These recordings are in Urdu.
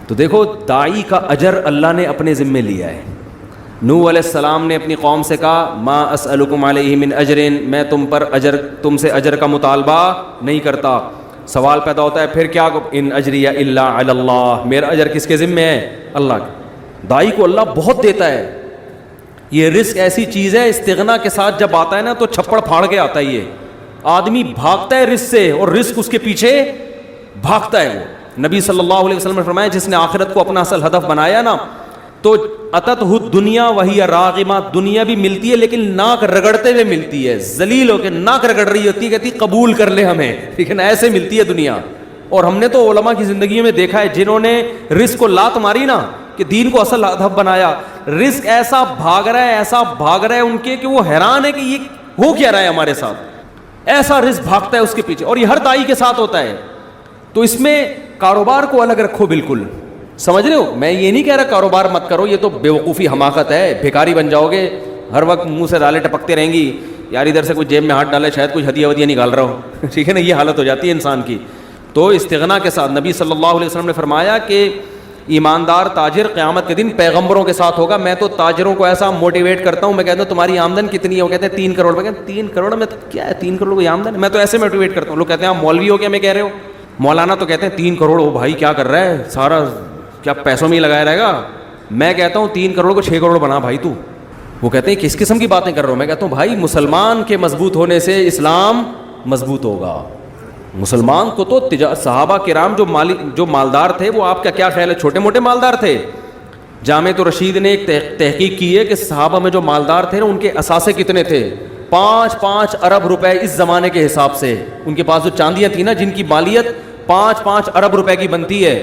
تو دیکھو داعی کا اجر اللہ نے اپنے ذمے لیا ہے. نوح علیہ السلام نے اپنی قوم سے کہا ما اسألکم علیہ من اجر, میں تم سے اجر کا مطالبہ نہیں کرتا. سوال پیدا ہوتا ہے پھر کیا, ان اجریہ الا علی اللہ, میرا اجر کس کے ذمے ہے؟ اللہ کے. داعی کو اللہ بہت دیتا ہے. یہ رزق ایسی چیز ہے استغنا کے ساتھ جب آتا ہے نا تو چھپڑ پھاڑ کے آتا ہے. یہ آدمی بھاگتا ہے رزق سے اور رزق اس کے پیچھے بھاگتا ہے. وہ نبی صلی اللہ علیہ وسلم نے فرمایا جس نے آخرت کو اپنا اصل ہدف بنایا نا تو اتتہ دنیا وہی راغمہ, دنیا بھی ملتی ہے لیکن ناک رگڑتے ہوئے ملتی ہے, ذلیل ہو کے ناک رگڑ رہی ہوتی ہے, کہتی قبول کر لے ہمیں, لیکن ایسے ملتی ہے دنیا. اور ہم نے تو علماء کی زندگی میں دیکھا ہے جنہوں نے رزق کو لات ماری نا کہ دین کو اصل ہدف بنایا, رزق ایسا بھاگ رہا ہے ان کے کہ وہ حیران ہے کہ یہ ہو کیا رہا ہے ہمارے ساتھ. ایسا رزق بھاگتا ہے اس کے پیچھے, اور یہ ہر داعی کے ساتھ ہوتا ہے. تو اس میں کاروبار کو الگ رکھو بالکل, سمجھ رہے ہو. میں یہ نہیں کہہ رہا کاروبار مت کرو, یہ تو بیوقوفی حماقت ہے, بھیکاری بن جاؤ گے, ہر وقت منہ سے دالیں ٹپکتے رہیں گی, یار ادھر سے کوئی جیب میں ہاتھ ڈالے شاید کچھ ہدیہ ودیہ نکال رہا ہو, ٹھیک ہے نا, یہ حالت ہو جاتی ہے انسان کی. تو استغنا کے ساتھ نبی صلی اللہ علیہ وسلم نے فرمایا کہ ایماندار تاجر قیامت کے دن پیغمبروں کے ساتھ ہوگا. میں تو تاجروں کو ایسا موٹیویٹ کرتا ہوں, میں کہتا ہوں تمہاری آمدن کتنی ہے, وہ کہتے ہیں 3 کروڑ. میں کہتا 3 کروڑ میں کیا ہے, 3 کروڑ کی آمدن, میں تو ایسے موٹیویٹ کرتا ہوں. لوگ کہتے ہیں آپ مولوی ہو کیا میں کہہ رہے ہو, مولانا تو کہتے ہیں 3 کروڑ, وہ بھائی کیا کر رہا ہے, سارا کیا پیسوں میں ہی لگایا رہے گا. میں کہتا ہوں 3 کروڑ کو 6 کروڑ بنا بھائی تو. وہ کہتے ہیں کس قسم کی باتیں کر رہا ہوں. میں کہتا ہوں بھائی مسلمان کے مضبوط ہونے سے اسلام مضبوط ہوگا. مسلمان کو تو صحابہ کرام جو مالدار تھے, وہ آپ کا کیا خیال ہے چھوٹے موٹے مالدار تھے؟ جامعۃ الرشید نے ایک تحقیق کی ہے کہ صحابہ میں جو مالدار تھے ان کے اثاثے کتنے تھے, 5 ارب روپے اس زمانے کے حساب سے. ان کے پاس جو چاندیاں تھیں نا جن کی مالیت 5 ارب روپے کی بنتی ہے.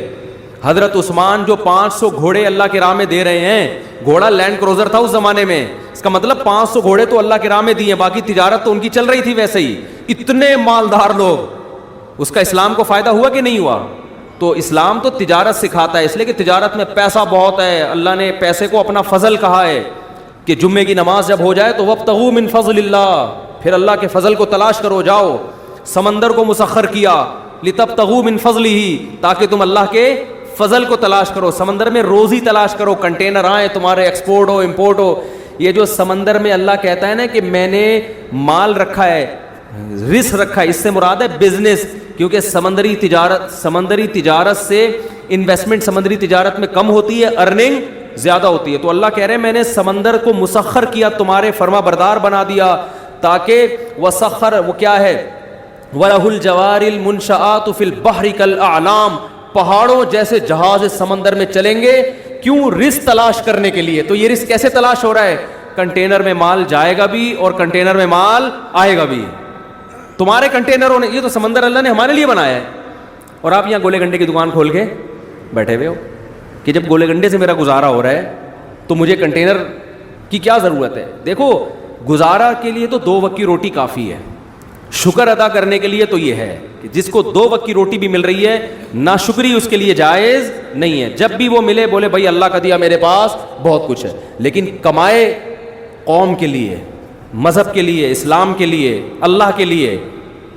حضرت عثمان جو 500 گھوڑے اللہ کی راہ میں دے رہے ہیں, گھوڑا لینڈ کروزر تھا اس زمانے میں, اس کا مطلب 500 گھوڑے تو اللہ کی راہ میں دیے, باقی تجارت تو ان کی چل رہی تھی ویسے ہی. اتنے مالدار لوگ, اس کا اسلام کو فائدہ ہوا کہ نہیں ہوا؟ تو اسلام تو تجارت سکھاتا ہے, اس لیے کہ تجارت میں پیسہ بہت ہے. اللہ نے پیسے کو اپنا فضل کہا ہے کہ جمعے کی نماز جب ہو جائے تو وابتغوا من فضل اللہ, پھر اللہ کے فضل کو تلاش کرو. جاؤ سمندر کو مسخر کیا لتبتغوا من فضلہ, تاکہ تم اللہ کے فضل کو تلاش کرو, سمندر میں روزی تلاش کرو, کنٹینر آئے تمہارے, ایکسپورٹ ہو امپورٹ ہو. یہ جو سمندر میں اللہ کہتا ہے نا کہ میں نے مال رکھا ہے, رزق رکھا ہے, اس سے مراد ہے بزنس, کیونکہ سمندری تجارت سے انویسٹمنٹ سمندری تجارت میں کم ہوتی ہے, ارننگ زیادہ ہوتی ہے. تو اللہ کہہ رہے ہیں میں نے سمندر کو مسخر کیا, تمہارے فرما بردار بنا دیا, تاکہ وسخر, وہ کیا ہے, وَلَهُ الْجَوَارِ الْمُنْشَآتُ فِي الْبَحْرِ كَالْأَعْلَامِ, پہاڑوں جیسے جہاز سمندر میں چلیں گے. کیوں؟ رزق تلاش کرنے کے لیے. تو یہ رزق کیسے تلاش ہو رہا ہے؟ کنٹینر میں مال جائے گا بھی اور کنٹینر میں مال آئے گا بھی. تمہارے کنٹینروں نے, یہ تو سمندر اللہ نے ہمارے لیے بنایا ہے, اور آپ یہاں گولے گنڈے کی دکان کھول کے بیٹھے ہوئے ہو کہ جب گولے گنڈے سے میرا گزارا ہو رہا ہے تو مجھے کنٹینر کی کیا ضرورت ہے. دیکھو گزارا کے لیے تو 2 وقت کی روٹی کافی ہے, شکر ادا کرنے کے لیے تو یہ ہے کہ جس کو 2 وقت کی روٹی بھی مل رہی ہے, ناشکری اس کے لیے جائز نہیں ہے. جب بھی وہ ملے بولے بھائی اللہ کا دیا میرے پاس بہت کچھ ہے, لیکن کمائے قوم کے لیے, مذہب کے لیے, اسلام کے لیے, اللہ کے لیے,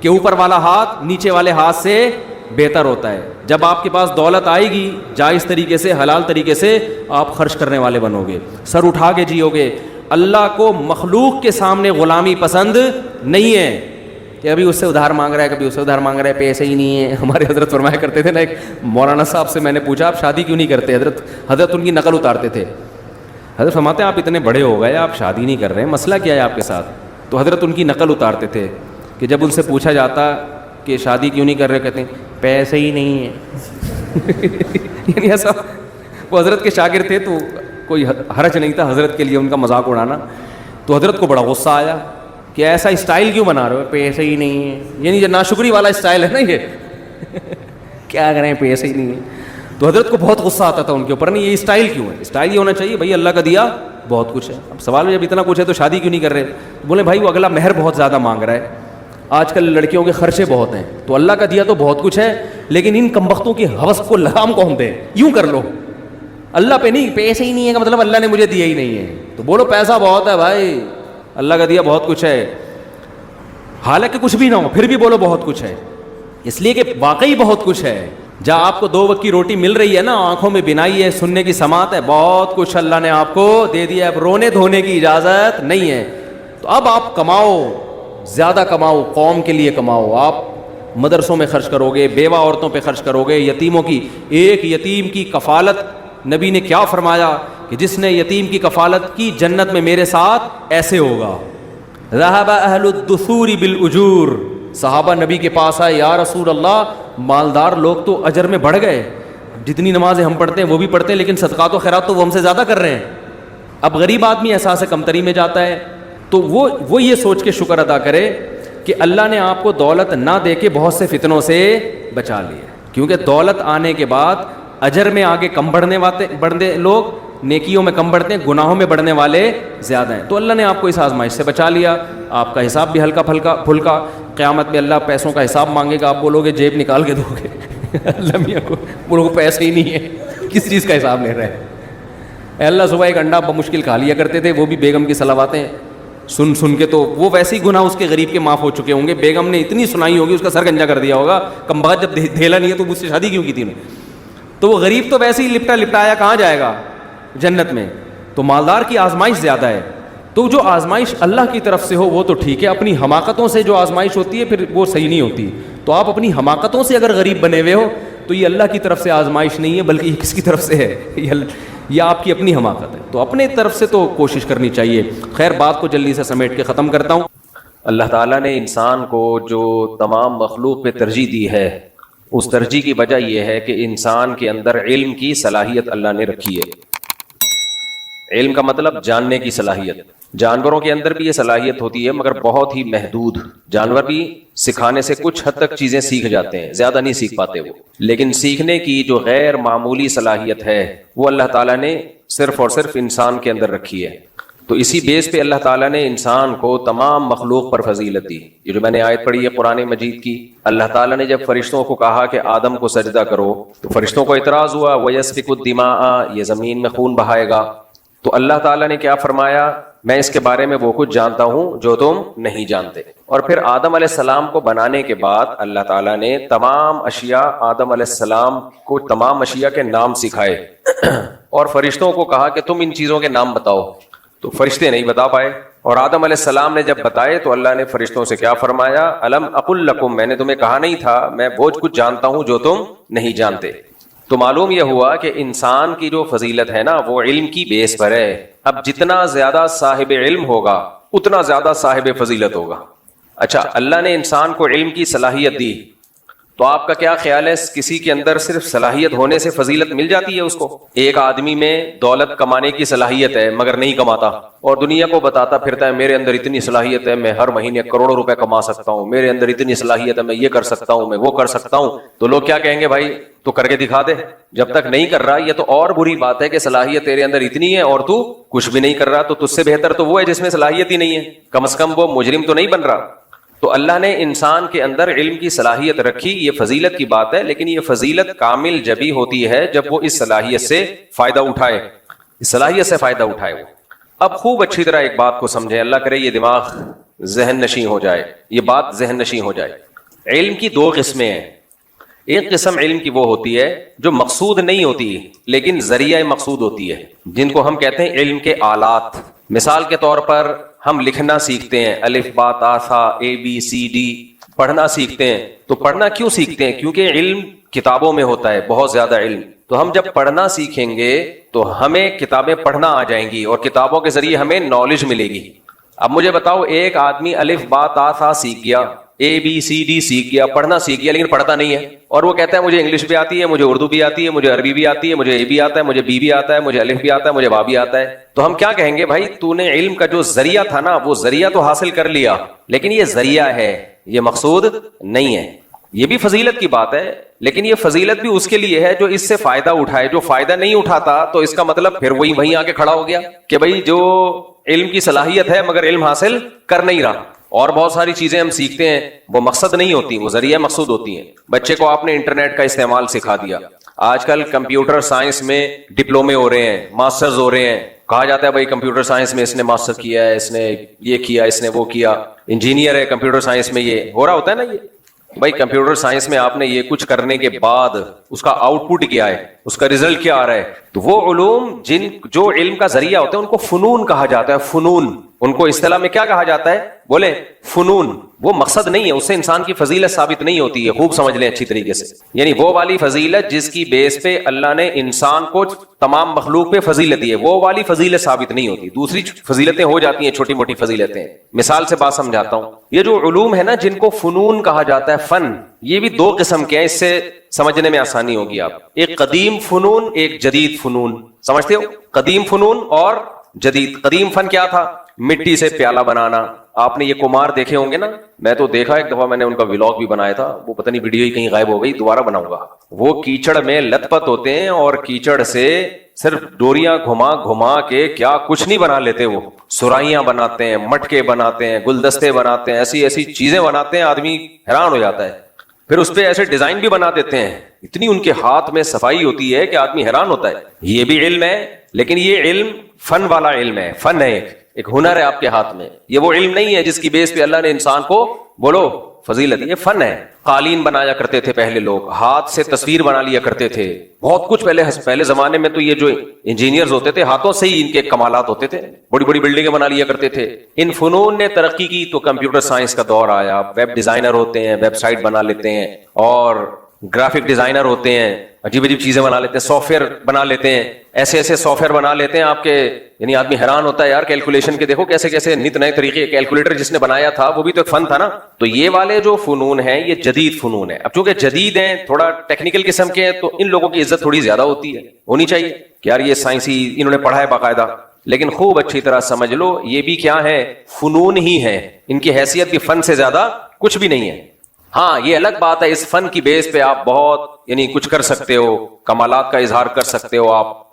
کہ اوپر والا ہاتھ نیچے والے ہاتھ سے بہتر ہوتا ہے. جب آپ کے پاس دولت آئے گی جائز طریقے سے, حلال طریقے سے, آپ خرچ کرنے والے بنو گے, سر اٹھا کے جیو گے. اللہ کو مخلوق کے سامنے غلامی پسند نہیں ہے کہ ابھی اس سے ادھار مانگ رہا ہے, کبھی اس سے ادھار مانگ رہا ہے, پیسے ہی نہیں ہے. ہمارے حضرت فرمایا کرتے تھے نا, ایک مولانا صاحب سے میں نے پوچھا آپ شادی کیوں نہیں کرتے؟ حضرت ان کی نقل اتارتے تھے. حضرت فرماتے ہیں آپ اتنے بڑے ہو گئے, آپ شادی نہیں کر رہے ہیں, مسئلہ کیا ہے آپ کے ساتھ؟ تو حضرت ان کی نقل اتارتے تھے کہ جب ان سے پوچھا جاتا کہ شادی کیوں نہیں کر رہے, کہتے ہیں پیسے ہی نہیں ہیں. یعنی ایسا, وہ حضرت کے شاگرد تھے تو کوئی حرج نہیں تھا حضرت کے لیے ان کا مذاق اڑانا. تو حضرت کو بڑا غصہ آیا کہ ایسا اسٹائل کیوں بنا رہے ہو, پیسے ہی نہیں ہیں. یعنی یہ ناشکری والا اسٹائل ہے نا یہ, کیا کریں پیسے ہی نہیں ہیں. تو حضرت کو بہت غصہ آتا تھا ان کے اوپر, نہیں یہ اسٹائل کیوں ہے, اسٹائل یہ ہونا چاہیے بھائی اللہ کا دیا بہت کچھ ہے. اب سوال جب اتنا کچھ ہے تو شادی کیوں نہیں کر رہے؟ بولے بھائی وہ اگلا مہر بہت زیادہ مانگ رہا ہے, آج کل لڑکیوں کے خرچے بہت ہیں, تو اللہ کا دیا تو بہت کچھ ہے, لیکن ان کمبختوں کی ہوس کو لگام کون دے, یوں کر لو. اللہ پہ نہیں, پیسے ہی نہیں ہے کا مطلب اللہ نے مجھے دیا ہی نہیں ہے. تو بولو پیسہ بہت ہے بھائی, اللہ کا دیا بہت کچھ ہے, حالانکہ کچھ بھی نہ ہو پھر بھی بولو بہت کچھ ہے, اس لیے کہ واقعی بہت کچھ ہے. جہاں آپ کو 2 وقت کی روٹی مل رہی ہے نا, آنکھوں میں بینائی ہے, سننے کی سماعت ہے, بہت کچھ اللہ نے آپ کو دے دیا ہے, اب رونے دھونے کی اجازت نہیں ہے. تو اب آپ کماؤ, زیادہ کماؤ, قوم کے لیے کماؤ. آپ مدرسوں میں خرچ کرو گے, بیوہ عورتوں پہ خرچ کرو گے, یتیموں کی, ایک یتیم کی کفالت, نبی نے کیا فرمایا کہ جس نے یتیم کی کفالت کی جنت میں میرے ساتھ ایسے ہوگا. ذهب اہل الدثور بالاجور, صحابہ نبی کے پاس آئے, یا رسول اللہ مالدار لوگ تو اجر میں بڑھ گئے, جتنی نمازیں ہم پڑھتے ہیں وہ بھی پڑھتے ہیں, لیکن صدقات و خیرات تو وہ ہم سے زیادہ کر رہے ہیں. اب غریب آدمی احساس کمتری میں جاتا ہے, تو وہ یہ سوچ کے شکر ادا کرے کہ اللہ نے آپ کو دولت نہ دے کے بہت سے فتنوں سے بچا لیا, کیونکہ دولت آنے کے بعد اجر میں آگے کم بڑھنے لوگ, نیکیوں میں کم بڑھتے ہیں, گناہوں میں بڑھنے والے زیادہ ہیں. تو اللہ نے آپ کو اس آزمائش سے بچا لیا, آپ کا حساب بھی ہلکا پھلکا. قیامت میں اللہ پیسوں کا حساب مانگے گا, آپ بولو گے جیب نکال کے دو گے, اللہ میاں کو بولو پیسے ہی نہیں ہے, کس چیز کا حساب لے رہے ہیں. اللہ صبح ایک انڈا بمشکل کھا لیا کرتے تھے, وہ بھی بیگم کی صلواتیں سن کے, تو وہ ویسے ہی گناہ اس کے غریب کے معاف ہو چکے ہوں گے. بیگم نے اتنی سنائی ہوگی, اس کا سر گنجا کر دیا ہوگا, کم بخت جب دھیلا نہیں ہے تو مجھ سے شادی کیوں کی تھی نے. تو وہ غریب تو ویسے ہی لپٹایا کہاں جائے گا, جنت میں. تو مالدار کی آزمائش زیادہ ہے. تو جو آزمائش اللہ کی طرف سے ہو وہ تو ٹھیک ہے, اپنی حماقتوں سے جو آزمائش ہوتی ہے پھر وہ صحیح نہیں ہوتی. تو آپ اپنی حماقتوں سے اگر غریب بنے ہوئے ہو تو یہ اللہ کی طرف سے آزمائش نہیں ہے, بلکہ یہ کس کی طرف سے ہے, یہ آپ کی اپنی حماقت ہے. تو اپنے طرف سے تو کوشش کرنی چاہیے. خیر, بات کو جلدی سے سمیٹ کے ختم کرتا ہوں. اللہ تعالیٰ نے انسان کو جو تمام مخلوق پہ ترجیح دی ہے, اس ترجیح کی وجہ یہ ہے کہ انسان کے اندر علم کی صلاحیت اللہ نے رکھی ہے. علم کا مطلب جاننے کی صلاحیت. جانوروں کے اندر بھی یہ صلاحیت ہوتی ہے مگر بہت ہی محدود. جانور بھی سکھانے سے کچھ حد تک چیزیں سیکھ جاتے ہیں, زیادہ نہیں سیکھ پاتے وہ. لیکن سیکھنے کی جو غیر معمولی صلاحیت ہے وہ اللہ تعالیٰ نے صرف اور صرف انسان کے اندر رکھی ہے. تو اسی بیس پہ اللہ تعالیٰ نے انسان کو تمام مخلوق پر فضیلت دی. یہ جو میں نے آیت پڑھی ہے قرآن مجید کی, اللہ تعالیٰ نے جب فرشتوں کو کہا کہ آدم کو سجدہ کرو تو فرشتوں کو اعتراض ہوا, وَيَسْفِكُ الدِّمَاءَ, یہ زمین میں خون بہائے گا. تو اللہ تعالیٰ نے کیا فرمایا, میں اس کے بارے میں وہ کچھ جانتا ہوں جو تم نہیں جانتے. اور پھر آدم علیہ السلام کو بنانے کے بعد اللہ تعالیٰ نے تمام اشیاء, آدم علیہ السلام کو تمام اشیاء کے نام سکھائے اور فرشتوں کو کہا کہ تم ان چیزوں کے نام بتاؤ. تو فرشتے نہیں بتا پائے, اور آدم علیہ السلام نے جب بتائے تو اللہ نے فرشتوں سے کیا فرمایا, الم اقل لکم, میں نے تمہیں کہا نہیں تھا میں وہ کچھ جانتا ہوں جو تم نہیں جانتے. تو معلوم یہ ہوا کہ انسان کی جو فضیلت ہے نا وہ علم کی بیس پر ہے. اب جتنا زیادہ صاحب علم ہوگا اتنا زیادہ صاحب فضیلت ہوگا. اچھا, اللہ نے انسان کو علم کی صلاحیت دی, تو آپ کا کیا خیال ہے کسی کے اندر صرف صلاحیت ہونے سے فضیلت مل جاتی ہے اس کو؟ ایک آدمی میں دولت کمانے کی صلاحیت ہے مگر نہیں کماتا, اور دنیا کو بتاتا پھرتا ہے میرے اندر اتنی صلاحیت ہے, میں ہر مہینے کروڑوں روپے کما سکتا ہوں, میرے اندر اتنی صلاحیت ہے, میں یہ کر سکتا ہوں, میں وہ کر سکتا ہوں. تو لوگ کیا کہیں گے, بھائی تو کر کے دکھا دے. جب تک نہیں کر رہا یہ تو اور بری بات ہے کہ صلاحیت تیرے اندر اتنی ہے اور تو کچھ بھی نہیں کر رہا. تو تجھ سے بہتر تو وہ ہے جس میں صلاحیت ہی نہیں ہے, کم از کم وہ مجرم تو نہیں بن رہا. تو اللہ نے انسان کے اندر علم کی صلاحیت رکھی, یہ فضیلت کی بات ہے, لیکن یہ فضیلت کامل جبھی ہوتی ہے جب وہ اس صلاحیت سے فائدہ اٹھائے, اس صلاحیت سے فائدہ اٹھائے وہ. اب خوب اچھی طرح ایک بات کو سمجھیں, اللہ کرے یہ دماغ ذہن نشین ہو جائے, یہ بات ذہن نشین ہو جائے. علم کی 2 قسمیں ہیں. ایک قسم علم کی وہ ہوتی ہے جو مقصود نہیں ہوتی لیکن ذریعہ مقصود ہوتی ہے, جن کو ہم کہتے ہیں علم کے آلات. مثال کے طور پر ہم لکھنا سیکھتے ہیں, الف با تا ثا اے بی سی ڈی, پڑھنا سیکھتے ہیں. تو پڑھنا کیوں سیکھتے ہیں؟ کیونکہ علم کتابوں میں ہوتا ہے, بہت زیادہ علم. تو ہم جب پڑھنا سیکھیں گے تو ہمیں کتابیں پڑھنا آ جائیں گی اور کتابوں کے ذریعے ہمیں نالج ملے گی. اب مجھے بتاؤ, ایک آدمی الف با تا ثا سیکھ گیا, اے بی سی ڈی سیکھ گیا, پڑھنا سیکھ گیا, لیکن پڑھتا نہیں ہے, اور وہ کہتا ہے مجھے انگلش بھی آتی ہے, مجھے اردو بھی آتی ہے, مجھے عربی بھی آتی ہے, مجھے اے بھی آتا ہے, مجھے بی بھی آتا ہے, مجھے الف بھی آتا ہے, مجھے با بھی آتا ہے. تو ہم کیا کہیں گے, بھائی تو نے علم کا جو ذریعہ تھا نا وہ ذریعہ تو حاصل کر لیا, لیکن یہ ذریعہ ہے, یہ مقصود نہیں ہے. یہ بھی فضیلت کی بات ہے, لیکن یہ فضیلت بھی اس کے لیے ہے جو اس سے فائدہ اٹھائے. جو فائدہ نہیں اٹھاتا تو اس کا مطلب پھر وہیں آ کے کھڑا ہو گیا کہ بھائی جو علم کی صلاحیت ہے مگر علم حاصل کر نہیں رہا. اور بہت ساری چیزیں ہم سیکھتے ہیں وہ مقصد نہیں ہوتی, وہ ذریعہ مقصود ہوتی ہیں. بچے کو آپ نے انٹرنیٹ کا استعمال سکھا دیا, آج کل کمپیوٹر سائنس میں ڈپلومے ہو رہے ہیں, ماسٹرز ہو رہے ہیں. کہا جاتا ہے بھائی کمپیوٹر سائنس میں اس نے ماسٹر کیا ہے, اس نے یہ کیا, اس نے وہ کیا, انجینئر ہے کمپیوٹر سائنس میں, یہ ہو رہا ہوتا ہے نا. یہ بھائی کمپیوٹر سائنس میں آپ نے یہ کچھ کرنے کے بعد اس کا آؤٹ پٹ کیا ہے, اس کا ریزلٹ کیا آ رہا ہے, تو وہ علوم جو علم کا ذریعہ ہوتا ہے ان کو فنون کہا جاتا ہے. فنون, ان کو اصطلاح میں کیا کہا جاتا ہے, بولے فنون. وہ مقصد نہیں ہے, اس سے انسان کی فضیلت ثابت نہیں ہوتی ہے. خوب سمجھ لیں اچھی طریقے سے, یعنی وہ والی فضیلت جس کی بیس پہ اللہ نے انسان کو تمام مخلوق پہ فضیلت دی ہے, وہ والی فضیلت ثابت نہیں ہوتی. دوسری فضیلتیں ہو جاتی ہیں, چھوٹی موٹی فضیلتیں. مثال سے بات سمجھاتا ہوں. یہ جو علوم ہے نا جن کو فنون کہا جاتا ہے, فن, یہ بھی دو قسم کے ہیں, اس سے سمجھنے میں آسانی ہوگی. آپ ایک قدیم فنون, ایک جدید فنون. سمجھتے ہو قدیم فنون اور جدید. قدیم فن کیا تھا, مٹی سے پیالہ بنانا. آپ نے یہ کمار دیکھے ہوں گے نا, میں تو دیکھا ایک دفعہ, میں نے ان کا ولاگ بھی بنایا تھا, وہ پتہ نہیں ویڈیو ہی کہیں غائب ہو گئی, دوبارہ بناؤں گا. وہ کیچڑ میں لت پت ہوتے ہیں اور کیچڑ سے صرف ڈوریاں گھما گھما کے کیا کچھ نہیں بنا لیتے. وہ سرائیاں بناتے ہیں, مٹکے بناتے ہیں, گلدستے بناتے ہیں, ایسی ایسی چیزیں بناتے ہیں, آدمی حیران ہو جاتا ہے. پھر اس پہ ایسے ڈیزائن بھی بنا دیتے ہیں, اتنی ان کے ہاتھ میں صفائی ہوتی ہے کہ آدمی حیران ہوتا ہے. یہ بھی علم ہے, لیکن یہ علم فن والا علم ہے. فن ہے, ایک ہنر ہے آپ کے ہاتھ میں. یہ وہ علم نہیں ہے جس کی بیس پہ اللہ نے انسان کو بولو فضیلت. یہ فن ہے. قالین بنایا کرتے تھے پہلے لوگ, ہاتھ سے تصویر بنا لیا کرتے تھے, بہت کچھ. پہلے زمانے میں تو یہ جو انجینئرز ہوتے تھے, ہاتھوں سے ہی ان کے کمالات ہوتے تھے, بڑی بڑی بلڈنگیں بنا لیا کرتے تھے. ان فنون نے ترقی کی تو کمپیوٹر سائنس کا دور آیا. ویب ڈیزائنر ہوتے ہیں, ویب سائٹ بنا لیتے ہیں, اور گرافک ڈیزائنر ہوتے ہیں, عجیب عجیب چیزیں بنا لیتے ہیں, سافٹ ویئر بنا لیتے ہیں, ایسے ایسے سافٹ ویئر بنا لیتے ہیں آپ کے, یعنی آدمی حیران ہوتا ہے یار کیلکولیشن کے. دیکھو کیسے کیسے نت نئے طریقے. کیلکولیٹر جس نے بنایا تھا وہ بھی تو ایک فن تھا نا. تو یہ والے جو فنون ہیں یہ جدید فنون ہے. اب چونکہ جدید ہیں, تھوڑا ٹیکنیکل قسم کے ہیں, تو ان لوگوں کی عزت تھوڑی زیادہ ہوتی ہے, ہونی چاہیے کہ یار یہ سائنسی, انہوں نے پڑھا ہے باقاعدہ. لیکن خوب اچھی طرح سمجھ لو یہ بھی کیا ہے, فنون ہی ہے. ان کی حیثیت بھی فن سے زیادہ کچھ بھی نہیں ہے. ہاں یہ الگ بات ہے, اس فن کی بیس پہ آپ بہت یعنی کچھ کر سکتے ہو, کمالات کا اظہار کر سکتے ہو آپ.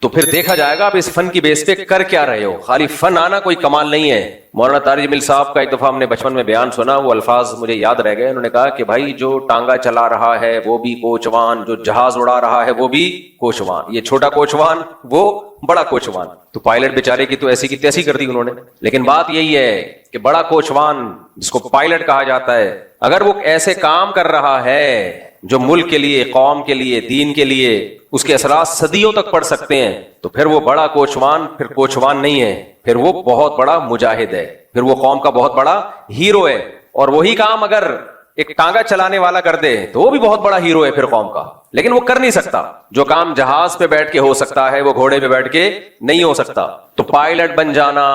تو پھر دیکھا جائے گا آپ اس فن کی بیس پہ کر کیا رہے ہو. خالی فن آنا کوئی کمال نہیں ہے. مولانا طارق جمیل صاحب کا ایک دفعہ ہم نے بچپن میں بیان سنا, وہ الفاظ مجھے یاد رہ گئے. انہوں نے کہا کہ بھائی جو ٹانگا چلا رہا ہے وہ بھی کوچوان, جو جہاز اڑا رہا ہے وہ بھی کوچوان. یہ چھوٹا کوچوان, وہ بڑا کوچوان. تو پائلٹ بیچارے کی تو ایسی کی تیسی کر دی انہوں نے. لیکن بات یہی ہے کہ بڑا کوچوان جس کو پائلٹ کہا جاتا ہے, اگر وہ ایسے کام کر رہا ہے جو ملک کے لیے, قوم کے لیے, دین کے لیے اس کے اثرات صدیوں تک پڑ سکتے ہیں, تو پھر وہ بڑا کوچوان پھر کوچوان نہیں ہے, پھر وہ بہت بڑا مجاہد ہے, پھر وہ قوم کا بہت بڑا ہیرو ہے. اور وہی کام اگر ایک ٹانگا چلانے والا کر دے تو وہ بھی بہت بڑا ہیرو ہے پھر قوم کا. لیکن وہ کر نہیں سکتا. جو کام جہاز پہ بیٹھ کے ہو سکتا ہے وہ گھوڑے پہ بیٹھ کے نہیں ہو سکتا. تو پائلٹ بن جانا,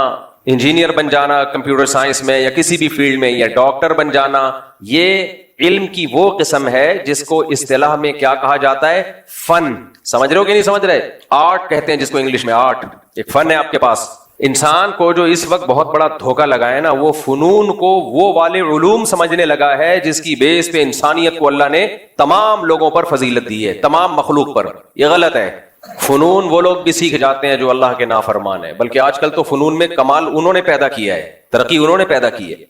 انجینئر بن جانا کمپیوٹر سائنس میں یا کسی بھی فیلڈ میں, یا ڈاکٹر بن جانا, یہ علم کی وہ قسم ہے جس کو اصطلاح میں کیا کہا جاتا ہے, فن. سمجھ رہے ہو کہ نہیں سمجھ رہے؟ آرٹ کہتے ہیں جس کو انگلش میں, آرٹ ایک فن ہے آپ کے پاس. انسان کو جو اس وقت بہت بڑا دھوکہ لگا ہے نا, وہ فنون کو وہ والے علوم سمجھنے لگا ہے جس کی بیس پہ انسانیت کو اللہ نے تمام لوگوں پر فضیلت دی ہے, تمام مخلوق پر. یہ غلط ہے. فنون وہ لوگ بھی سیکھ جاتے ہیں جو اللہ کے نافرمان ہیں, بلکہ آج کل تو فنون میں کمال انہوں نے پیدا کیا ہے, ترقی انہوں نے پیدا کی ہے.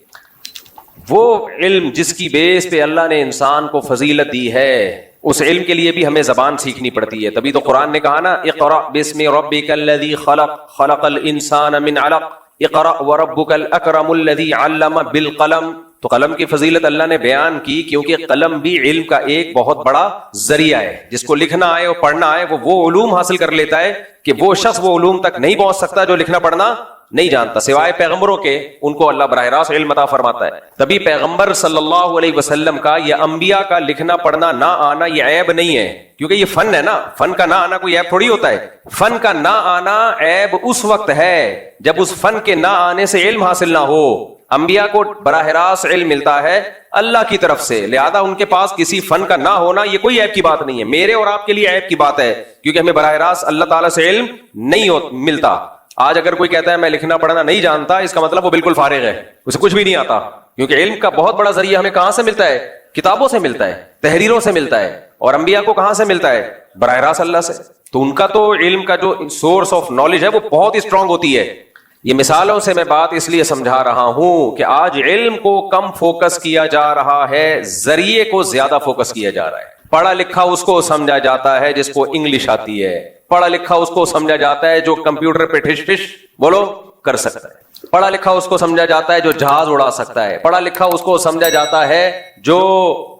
وہ علم جس کی بیس پہ اللہ نے انسان کو فضیلت دی ہے, اس علم کے لیے بھی ہمیں زبان سیکھنی پڑتی ہے. تبھی تو قرآن نے کہا نا, اقرأ باسم ربک الذی خلق خلق الانسان من علق اقرأ وربک الاکرم الذی علم بالقلم. تو قلم کی فضیلت اللہ نے بیان کی, کیونکہ قلم بھی علم کا ایک بہت بڑا ذریعہ ہے. جس کو لکھنا آئے اور پڑھنا آئے وہ علوم حاصل کر لیتا ہے, کہ وہ شخص وہ علوم تک نہیں پہنچ سکتا جو لکھنا پڑھنا نہیں جانتا, سوائے پیغمبروں کے. ان کو اللہ براہ راست علم عطا فرماتا ہے. تبھی پیغمبر صلی اللہ علیہ وسلم کا یا انبیاء کا لکھنا پڑھنا نہ آنا یہ عیب نہیں ہے, کیونکہ یہ فن ہے نا. فن کا نہ آنا کوئی عیب تھوڑی ہوتا ہے. فن کا نہ آنا عیب اس وقت ہے جب اس فن کے نہ آنے سے علم حاصل نہ ہو. انبیاء کو براہ راست علم ملتا ہے اللہ کی طرف سے, لہذا ان کے پاس کسی فن کا نہ ہونا یہ کوئی عیب کی بات نہیں ہے. میرے اور آپ کے لیے عیب کی بات ہے, کیونکہ ہمیں براہ راست اللہ تعالیٰ سے علم نہیں ملتا. آج اگر کوئی کہتا ہے میں لکھنا پڑھنا نہیں جانتا, اس کا مطلب وہ بالکل فارغ ہے, اسے کچھ بھی نہیں آتا. کیونکہ علم کا بہت بڑا ذریعہ ہمیں کہاں سے ملتا ہے, کتابوں سے ملتا ہے, تحریروں سے ملتا ہے. اور انبیاء کو کہاں سے ملتا ہے, براہ راست اللہ سے. تو ان کا تو علم کا جو سورس آف نالج ہے وہ بہت ہی اسٹرانگ ہوتی ہے. یہ مثالوں سے میں بات اس لیے سمجھا رہا ہوں کہ آج علم کو کم فوکس کیا جا رہا ہے, ذریعے کو زیادہ فوکس کیا جا رہا ہے. پڑھا لکھا اس کو سمجھا جاتا ہے جس کو انگلش آتی ہے, پڑھا لکھا اس کو سمجھا جاتا ہے جو کمپیوٹر پہ ٹھش ٹھش بولو کر سکتا ہے. پڑھا لکھا اس کو سمجھا جاتا ہے جو جہاز اڑا سکتا ہے، پڑھا لکھا اس کو سمجھا جاتا ہے جو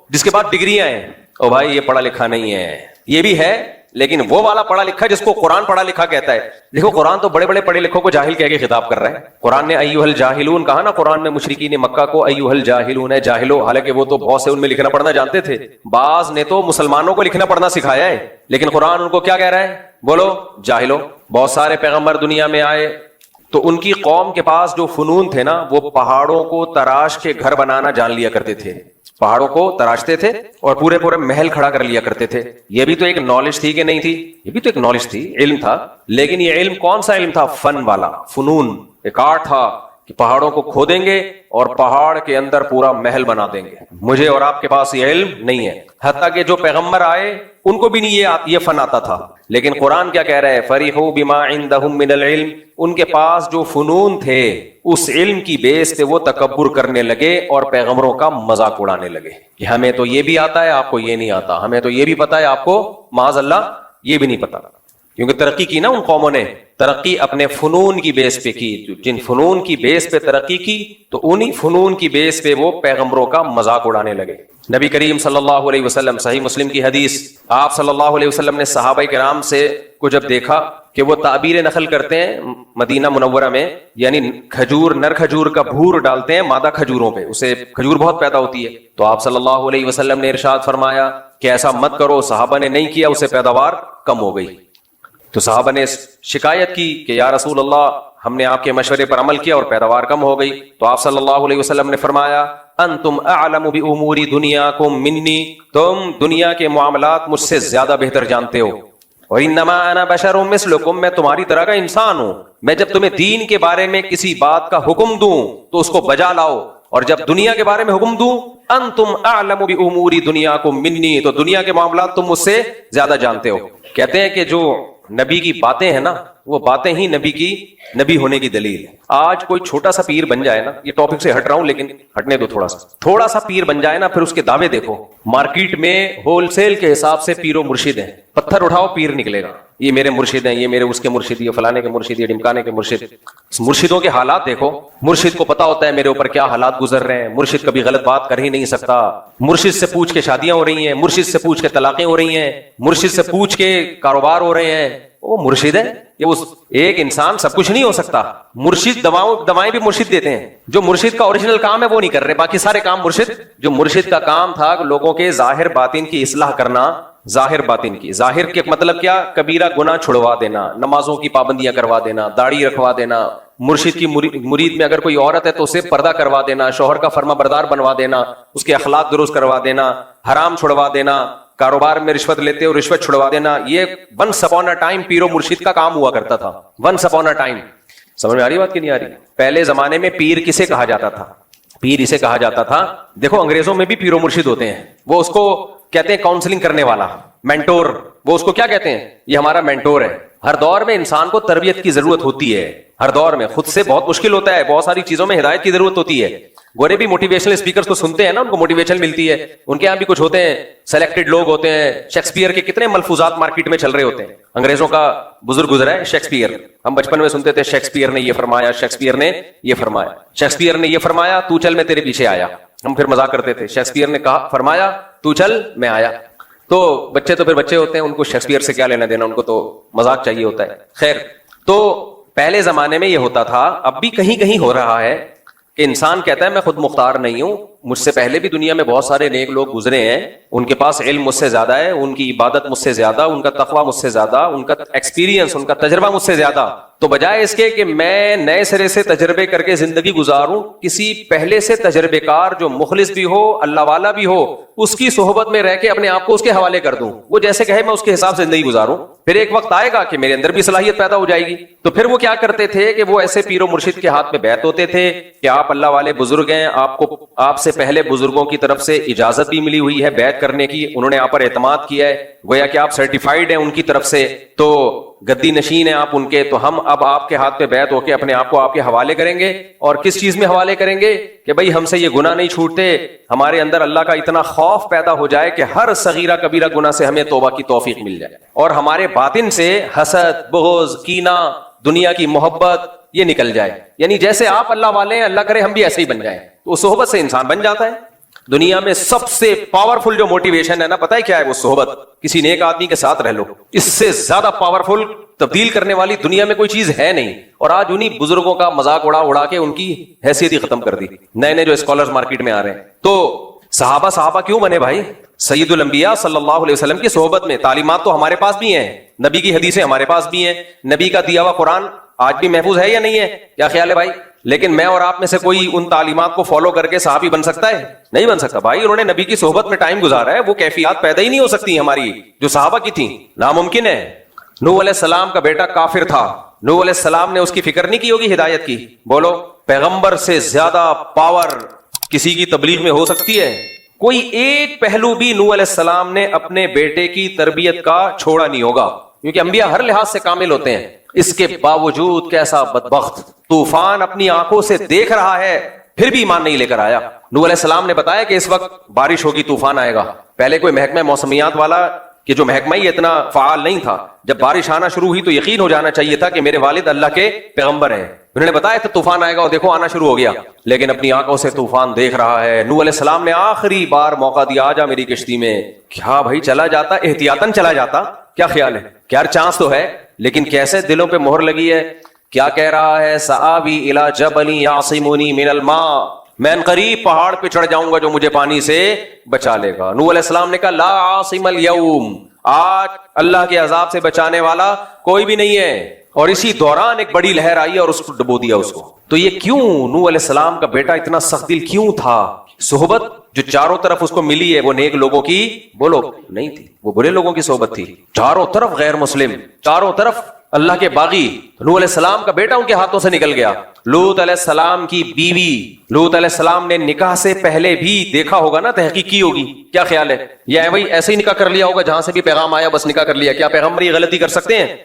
جس کے پاس ڈگریاں ہیں. او بھائی یہ پڑھا لکھا نہیں ہے، یہ بھی ہے لیکن وہ والا پڑھا لکھا جس کو قرآن پڑھا لکھا کہتا ہے. دیکھو قرآن تو بڑے بڑے پڑھے لکھوں کو جاہل کہہ کے خطاب کر رہا ہے. قرآن نے ایھا الجاہلون کہا نا، قرآن میں مشرکین مکہ کو ایھا الجاہلون ہے، جاہلو، حالانکہ وہ تو بہت سے ان میں لکھنا پڑھنا جانتے تھے. بعض نے تو مسلمانوں کو لکھنا پڑھنا سکھایا ہے، لیکن قرآن ان کو کیا کہہ رہا ہے؟ بولو جاہلو. بہت سارے پیغمبر دنیا میں آئے تو ان کی قوم کے پاس جو فنون تھے نا، وہ پہاڑوں کو تراش کے گھر بنانا جان لیا کرتے تھے. پہاڑوں کو تراشتے تھے اور پورے پورے محل کھڑا کر لیا کرتے تھے. یہ بھی تو ایک نالج تھی کہ نہیں تھی؟ یہ بھی تو ایک نالج تھی، علم تھا. لیکن یہ علم کون سا علم تھا؟ فن والا، فنون. ایک آرٹ تھا کہ پہاڑوں کو کھودیں گے اور پہاڑ کے اندر پورا محل بنا دیں گے. مجھے اور آپ کے پاس یہ علم نہیں ہے. حتیٰ کہ جو پیغمبر آئے ان کو بھی نہیں یہ فن آتا تھا. لیکن قرآن کیا کہہ رہا ہے؟ فَرِحُوا بِمَا عِندَهُم مِّنَ الْعِلْمِ. ان کے پاس جو فنون تھے اس علم کی بیس پہ وہ تکبر کرنے لگے اور پیغمبروں کا مذاق اڑانے لگے کہ ہمیں تو یہ بھی آتا ہے، آپ کو یہ نہیں آتا، ہمیں تو یہ بھی پتا ہے، آپ کو معاذ اللہ یہ بھی نہیں پتا. کیونکہ ترقی کی نا ان قوموں نے، ترقی اپنے فنون کی بیس پہ کی. جن فنون کی بیس پہ ترقی کی تو انہی فنون کی بیس پہ وہ پیغمبروں کا مذاق اڑانے لگے. نبی کریم صلی اللہ علیہ وسلم، صحیح مسلم کی حدیث، آپ صلی اللہ علیہ وسلم نے صحابہ کرام سے کو جب دیکھا کہ وہ تعبیر نخل کرتے ہیں مدینہ منورہ میں، یعنی کھجور، نر کھجور کا بھور ڈالتے ہیں مادہ کھجوروں پہ، اسے کھجور بہت پیدا ہوتی ہے. تو آپ صلی اللہ علیہ وسلم نے ارشاد فرمایا کہ ایسا مت کرو. صحابہ نے نہیں کیا، اسے پیداوار کم ہو گئی. تو صحابہ نے شکایت کی کہ یا رسول اللہ، ہم نے آپ کے مشورے پر عمل کیا اور پیداوار کم ہو گئی. تو آپ صلی اللہ علیہ وسلم نے فرمایا انتم اعلم بامور دنیاکم منی، تم دنیا کے معاملات مجھ سے زیادہ بہتر جانتے ہو. اور انما انا بشر مثلکم، میں تمہاری طرح کا انسان ہوں. میں جب تمہیں دین کے بارے میں کسی بات کا حکم دوں تو اس کو بجا لاؤ، اور جب دنیا کے بارے میں حکم دوں انتم اعلم بامور دنیاکم منی، تو دنیا کے معاملات تم مجھ سے زیادہ جانتے ہو. کہتے ہیں کہ جو نبی کی باتیں ہیں نا، وہ باتیں ہی نبی ہونے کی دلیل ہے. آج کوئی چھوٹا سا پیر بن جائے نا، یہ ٹاپک سے ہٹ رہا ہوں لیکن ہٹنے دو تھوڑا سا پیر بن جائے نا، پھر اس کے دعوے دیکھو. مارکیٹ میں ہول سیل کے حساب سے پیر و مرشد ہیں. پتھر اٹھاؤ پیر نکلے گا، یہ میرے مرشد ہیں، یہ میرے اس کے مرشد، یہ فلانے کے مرشد، یہ ڈمکانے کے مرشد. مرشدوں کے حالات دیکھو. مرشد کو پتا ہوتا ہے میرے اوپر کیا حالات گزر رہے ہیں. مرشد کبھی غلط بات کر ہی نہیں سکتا. مرشد سے پوچھ کے شادیاں ہو رہی ہیں، مرشد سے پوچھ کے طلاقیں ہو رہی ہیں، مرشد سے پوچھ کے کاروبار ہو رہے ہیں. وہ مرشد ہے. یہ ایک انسان سب کچھ نہیں ہو سکتا. مرشد دوائیں بھی مرشد دیتے ہیں. جو مرشد کا اوریجنل کام ہے وہ نہیں کر رہے، باقی سارے کام مرشد. جو مرشد کا کام تھا لوگوں کے ظاہر باطن کی اصلاح کرنا. ظاہر باطن کی، ظاہر کے مطلب کیا؟ کبیرہ گناہ چھڑوا دینا، نمازوں کی پابندیاں کروا دینا، داڑھی رکھوا دینا. مرشد کی مرید میں اگر کوئی عورت ہے تو اسے پردہ کروا دینا، شوہر کا فرما بردار بنوا دینا، اس کے اخلاق درست کروا دینا، حرام چھڑوا دینا، کاروبار میں رشوت لیتے ہو رشوت چھڑوا دینا. یہ ونس اپون اے ٹائم پیر و مرشد کا کام ہوا کرتا تھا. Once upon a time. سمجھ میں آ رہی بات کہ نہیں آ رہی؟ پہلے زمانے میں پیر کسے کہا جاتا تھا؟ پیر اسے کہا جاتا تھا، دیکھو انگریزوں میں بھی پیر و مرشد ہوتے ہیں، وہ اس کو کہتے ہیں کاؤنسلنگ کرنے والا، مینٹور. وہ اس کو کیا کہتے ہیں؟ یہ ہمارا مینٹور ہے. ہر دور میں انسان کو تربیت کی ضرورت ہوتی ہے. ہر دور میں خود سے بہت مشکل ہوتا ہے، بہت ساری چیزوں میں ہدایت کی ضرورت ہوتی ہے. گورے بھی موٹیویشنل اسپیکرز کو سنتے ہیں نا، ان کو موٹیویشن ملتی ہے. ان کے یہاں بھی کچھ ہوتے ہیں، سلیکٹڈ لوگ ہوتے ہیں. شیکسپیئر کے کتنے ملفوظات مارکیٹ میں چل رہے ہوتے ہیں. انگریزوں کا بزرگ گزرا ہے شیکسپیئر. ہم بچپن میں سنتے تھے شیکسپیئر نے یہ فرمایا، شیکسپیئر نے یہ فرمایا، شیکسپیئر نے یہ فرمایا، تو چل میں تیرے پیچھے آیا. ہم پھر مذاق کرتے تھے، شیکسپیئر نے کہا فرمایا تو چل میں آیا. تو بچے تو پھر بچے ہوتے ہیں، ان کو شیکسپیئر سے کیا لینا دینا، ان کو تو مذاق چاہیے ہوتا ہے. خیر، تو پہلے زمانے میں یہ ہوتا تھا، اب بھی کہیں کہیں ہو رہا ہے کہ انسان کہتا ہے میں خود مختار نہیں ہوں، مجھ سے پہلے بھی دنیا میں بہت سارے نیک لوگ گزرے ہیں، ان کے پاس علم مجھ سے زیادہ ہے، ان کی عبادت مجھ سے زیادہ، ان کا تقویٰ مجھ سے زیادہ، ان کا ایکسپیرینس، ان کا تجربہ مجھ سے زیادہ. تو بجائے اس کے کہ میں نئے سرے سے تجربے کر کے زندگی گزاروں، کسی پہلے سے تجربے کار جو مخلص بھی ہو، اللہ والا بھی ہو، اس کی صحبت میں رہ کے اپنے آپ کو اس کے حوالے کر دوں. وہ جیسے کہے میں اس کے حساب سے زندگی گزاروں. پھر ایک وقت آئے گا کہ میرے اندر بھی صلاحیت پیدا ہو جائے گی. تو پھر وہ کیا کرتے تھے کہ وہ ایسے پیر و مرشد کے ہاتھ میں بیعت ہوتے تھے کہ آپ اللہ والے بزرگ ہیں، آپ سے پہلے بزرگوں کی طرف سے اجازت بھی ملی ہوئی ہے بیعت کرنے کی، انہوں نے آپ پر اعتماد کیا ہے، گویا کہ آپ سرٹیفائیڈ ہیں ان کی طرف سے، تو گدی نشین ہیں آپ ان کے. تو ہم اب آپ کے ہاتھ پہ بیعت ہو کے اپنے آپ کو آپ کے حوالے کریں گے. اور کس چیز میں حوالے کریں گے؟ کہ بھائی ہم سے یہ گناہ نہیں چھوٹتے، ہمارے اندر اللہ کا اتنا خوف پیدا ہو جائے کہ ہر صغیرہ کبیرہ گناہ سے ہمیں توبہ کی توفیق مل جائے، اور ہمارے باطن سے حسد، بغض، کینہ، دنیا کی محبت، یہ نکل جائے. یعنی جیسے آپ اللہ والے ہیں, اللہ کرے ہم بھی ایسے ہی بن جائیں, تو اس صحبت سے انسان بن جاتا ہے. دنیا میں سب سے پاورفل جو موٹیویشن ہے نا, پتہ ہے کیا ہے؟ وہ صحبت. کسی نیک آدمی کے ساتھ رہ لو, اس سے زیادہ پاورفل تبدیل کرنے والی دنیا میں کوئی چیز ہے نہیں. اور آج انہی بزرگوں کا مذاق اڑا کے ان کی حیثیت ہی ختم کر دی. نئے جو اسکالرز مارکیٹ میں آ رہے ہیں. تو صحابہ کیوں بنے بھائی؟ سید الانبیاء صلی اللہ علیہ وسلم کی صحبت میں. تعلیمات تو ہمارے پاس بھی ہیں, نبی کی حدیثیں ہمارے پاس بھی ہیں, نبی کا دیا ہوا قرآن آج بھی محفوظ ہے یا نہیں ہے؟ کیا خیال ہے بھائی؟ لیکن میں اور آپ میں سے کوئی ان تعلیمات کو فالو کر کے صحابی بن سکتا ہے؟ نہیں بن سکتا بھائی. انہوں نے نبی کی صحبت میں ٹائم گزارا ہے, وہ کیفیات پیدا ہی نہیں ہو سکتی ہماری جو صحابہ کی تھیں. ناممکن ہے. نوح علیہ السلام کا بیٹا کافر تھا, نوح علیہ السلام نے اس کی فکر نہیں کی ہوگی ہدایت کی؟ بولو, پیغمبر سے زیادہ پاور کسی کی تبلیغ میں ہو سکتی ہے؟ کوئی ایک پہلو بھی نوح علیہ السلام نے اپنے بیٹے کی تربیت کا چھوڑا نہیں ہوگا, کیونکہ انبیاء ہر لحاظ سے کامل ہوتے ہیں. اس کے باوجود کیسا بدبخت, طوفان اپنی آنکھوں سے دیکھ رہا ہے پھر بھی ایمان نہیں لے کر آیا. نوح علیہ السلام نے بتایا کہ اس وقت بارش ہوگی, طوفان آئے گا. پہلے کوئی محکمہ موسمیات والا کہ جو محکمہ ہی اتنا فعال نہیں تھا, جب بارش آنا شروع ہوئی تو یقین ہو جانا چاہیے تھا کہ میرے والد اللہ کے پیغمبر ہیں. انہوں نے بتایا تھا طوفان آئے گا, اور دیکھو آنا شروع ہو گیا. لیکن اپنی آنکھوں سے طوفان دیکھ رہا ہے. نوح علیہ السلام نے آخری بار موقع دیا, آ جا میری کشتی میں. کیا بھائی چلا جاتا, احتیاطاً چلا جاتا. کیا خیال ہے؟ کیا چانس تو ہے, لیکن کیسے دلوں پہ مہر لگی ہے. کیا کہہ رہا ہے؟ سآوی الی جبل یعصمنی من الماء, میں قریب پہاڑ پہ چڑھ جاؤں گا جو مجھے پانی سے بچا لے گا. نوح علیہ السلام نے کہا لا عاصم اليوم, آج اللہ کے عذاب سے بچانے والا کوئی بھی نہیں ہے. اور اسی دوران ایک بڑی لہر آئی اور اس کو ڈبو دیا اس کو. تو یہ کیوں نوح علیہ السلام کا بیٹا اتنا سخت دل کیوں تھا؟ صحبت جو چاروں طرف اس کو ملی ہے وہ نیک لوگوں کی بولو نہیں تھی, وہ برے لوگوں کی صحبت تھی. چاروں طرف غیر مسلم, چاروں طرف اللہ کے باغی. نوح علیہ السلام کا بیٹا ان کے ہاتھوں سے نکل گیا. لوط علیہ السلام کی بیوی, لوط علیہ السلام نے نکاح سے پہلے بھی دیکھا ہوگا نا, تحقیق کی ہوگی. کیا خیال ہے؟ یا وہی ایسے ہی نکاح کر لیا ہوگا, جہاں سے بھی پیغام آیا بس نکاح کر لیا؟ کیا پیغمبر یہ غلطی کر سکتے ہیں؟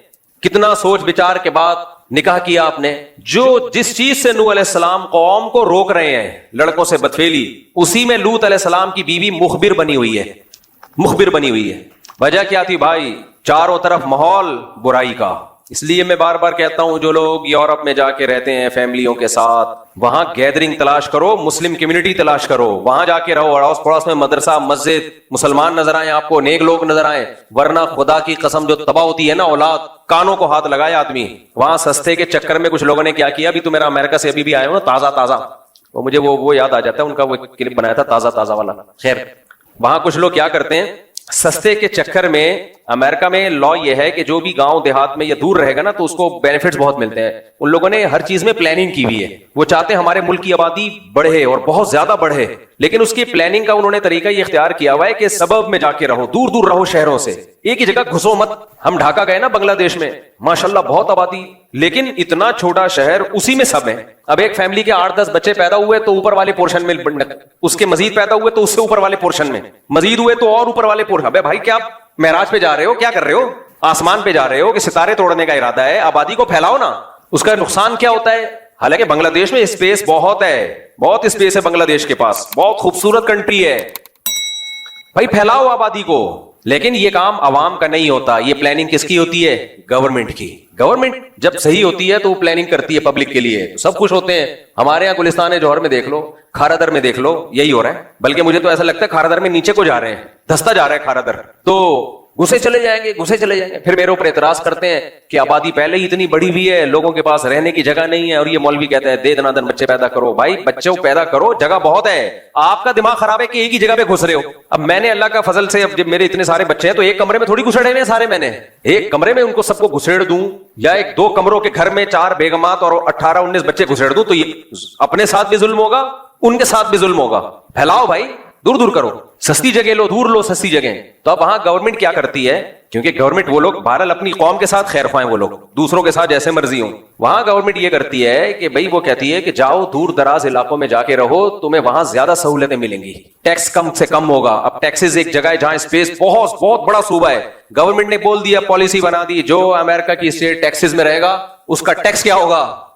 کتنا سوچ بچار کے بعد نکاح کیا آپ نے. جو جس چیز سے نوح علیہ السلام قوم کو روک رہے ہیں, لڑکوں سے بدفعلی, اسی میں لوط علیہ السلام کی بیوی مخبر بنی ہوئی ہے. مخبر بنی ہوئی ہے. وجہ کیا تھی بھائی؟ چاروں طرف ماحول برائی کا. اس لیے میں بار بار کہتا ہوں, جو لوگ یورپ میں جا کے رہتے ہیں فیملیوں کے ساتھ, وہاں گیدرنگ تلاش کرو, مسلم کمیونٹی تلاش کرو, وہاں جا کے رہو. اڑوس پڑوس میں مدرسہ, مسجد, مسلمان نظر آئیں آپ کو, نیک لوگ نظر آئیں. ورنہ خدا کی قسم جو تباہ ہوتی ہے نا اولاد, کانوں کو ہاتھ لگائے آدمی. وہاں سستے کے چکر میں کچھ لوگوں نے کیا کیا, ابھی تو میرا امریکہ سے ابھی بھی آئے ہو نا, تازہ, وہ مجھے وہ یاد آ جاتا ہے, ان کا وہ کلپ بنایا تھا تازہ والا. خیر, وہاں کچھ لوگ کیا کرتے ہیں, سستے کے چکر میں. امریکہ میں لا یہ ہے کہ جو بھی گاؤں دیہات میں یا دور رہے گا نا تو اس کو بینیفٹس بہت ملتے ہیں. ان لوگوں نے ہر چیز میں پلاننگ کی ہوئی ہے. وہ چاہتے ہیں ہمارے ملک کی آبادی بڑھے اور بہت زیادہ بڑھے, لیکن اس کی پلاننگ کا انہوں نے طریقہ یہ اختیار کیا ہوا ہے کہ سبب میں جا کے رہو, دور رہو شہروں سے, ایک ہی جگہ گھسو مت. ہم ڈھاکہ گئے نا بنگلہ دیش میں, ماشاءاللہ بہت آبادی, لیکن اتنا چھوٹا شہر, اسی میں سب ہے. اب ایک فیملی کے 8-10 بچے پیدا ہوئے تو اوپر والے پورشن میں, اس کے مزید پیدا ہوئے تو اس سے اوپر والے پورشن میں, مزید ہوئے تو اور اوپر والے پورشن. ابے بھائی کیا معراج پہ جا رہے ہو, کیا کر رہے ہو, آسمان پہ جا رہے ہو کہ ستارے توڑنے کا ارادہ ہے؟ آبادی کو پھیلاؤ نا. اس کا نقصان کیا ہوتا ہے؟ حالانکہ بنگلہ دیش میں اسپیس بہت ہے, بہت اسپیس ہے بنگلہ دیش کے پاس, بہت خوبصورت کنٹری ہے بھائی, پھیلاؤ آبادی کو. لیکن یہ کام عوام کا نہیں ہوتا. یہ پلاننگ کس کی ہوتی ہے؟ گورنمنٹ کی. گورنمنٹ جب صحیح ہوتی ہے تو وہ پلاننگ کرتی ہے پبلک کے لیے, سب خوش ہوتے ہیں. ہمارے یہاں گلستان جوہر میں دیکھ لو, کھارا در میں دیکھ لو, یہی ہو رہا ہے. بلکہ مجھے تو ایسا لگتا ہے کھارا در میں نیچے کو جا رہے ہیں, دھستا جا رہا ہے کھارا در, تو گھسے چلے جائیں گے. پھر میرے اوپر اعتراض کرتے ہیں کہ آبادی پہلے ہی اتنی بڑی ہوئی ہے, لوگوں کے پاس رہنے کی جگہ نہیں ہے, اور یہ مولوی کہتا ہے دے دنادن بچے پیدا کرو. بھائی بچوں پیدا کرو, جگہ بہت ہے. آپ کا دماغ خراب ہے کہ ایک ہی جگہ پہ گھس رہے ہو. اب میں نے اللہ کا فضل سے, اب جب میرے اتنے سارے بچے ہیں تو ایک کمرے میں تھوڑی گھسڑے ہوئے ہیں سارے. میں نے ایک کمرے میں ان کو سب کو گھسیڑ دوں, یا 1-2 کمروں کے گھر میں 4 بیگمات اور 18-19 بچے گھسیڑ دوں, تو یہ اپنے ساتھ بھی ظلم ہوگا, ان کے ساتھ بھی ظلم ہوگا. پھیلاؤ بھائی, دور کرو, سستی جگہ لو, دور لو سستی جگہ. تو اب وہاں گورنمنٹ کیا کرتی ہے, کیونکہ گورنمنٹ وہ لوگ بہرحال اپنی قوم کے ساتھ خیر خواہ ہیں, وہ لوگ دوسروں کے ساتھ جیسے مرضی ہوں. وہاں گورنمنٹ یہ کرتی ہے کہ بھائی, وہ کہتی ہے کہ جاؤ دور دراز علاقوں میں جا کے رہو, تمہیں وہاں زیادہ سہولتیں ملیں گی, ٹیکس کم سے کم ہوگا. اب ٹیکسز ایک جگہ ہے جہاں اسپیس بہت بڑا صوبہ ہے, گورنمنٹ نے بول دیا, پالیسی بنا دی, جو امریکہ کی اسٹیٹ ٹیکسز میں رہے گا اس کا ٹیکس کیا ہوگا,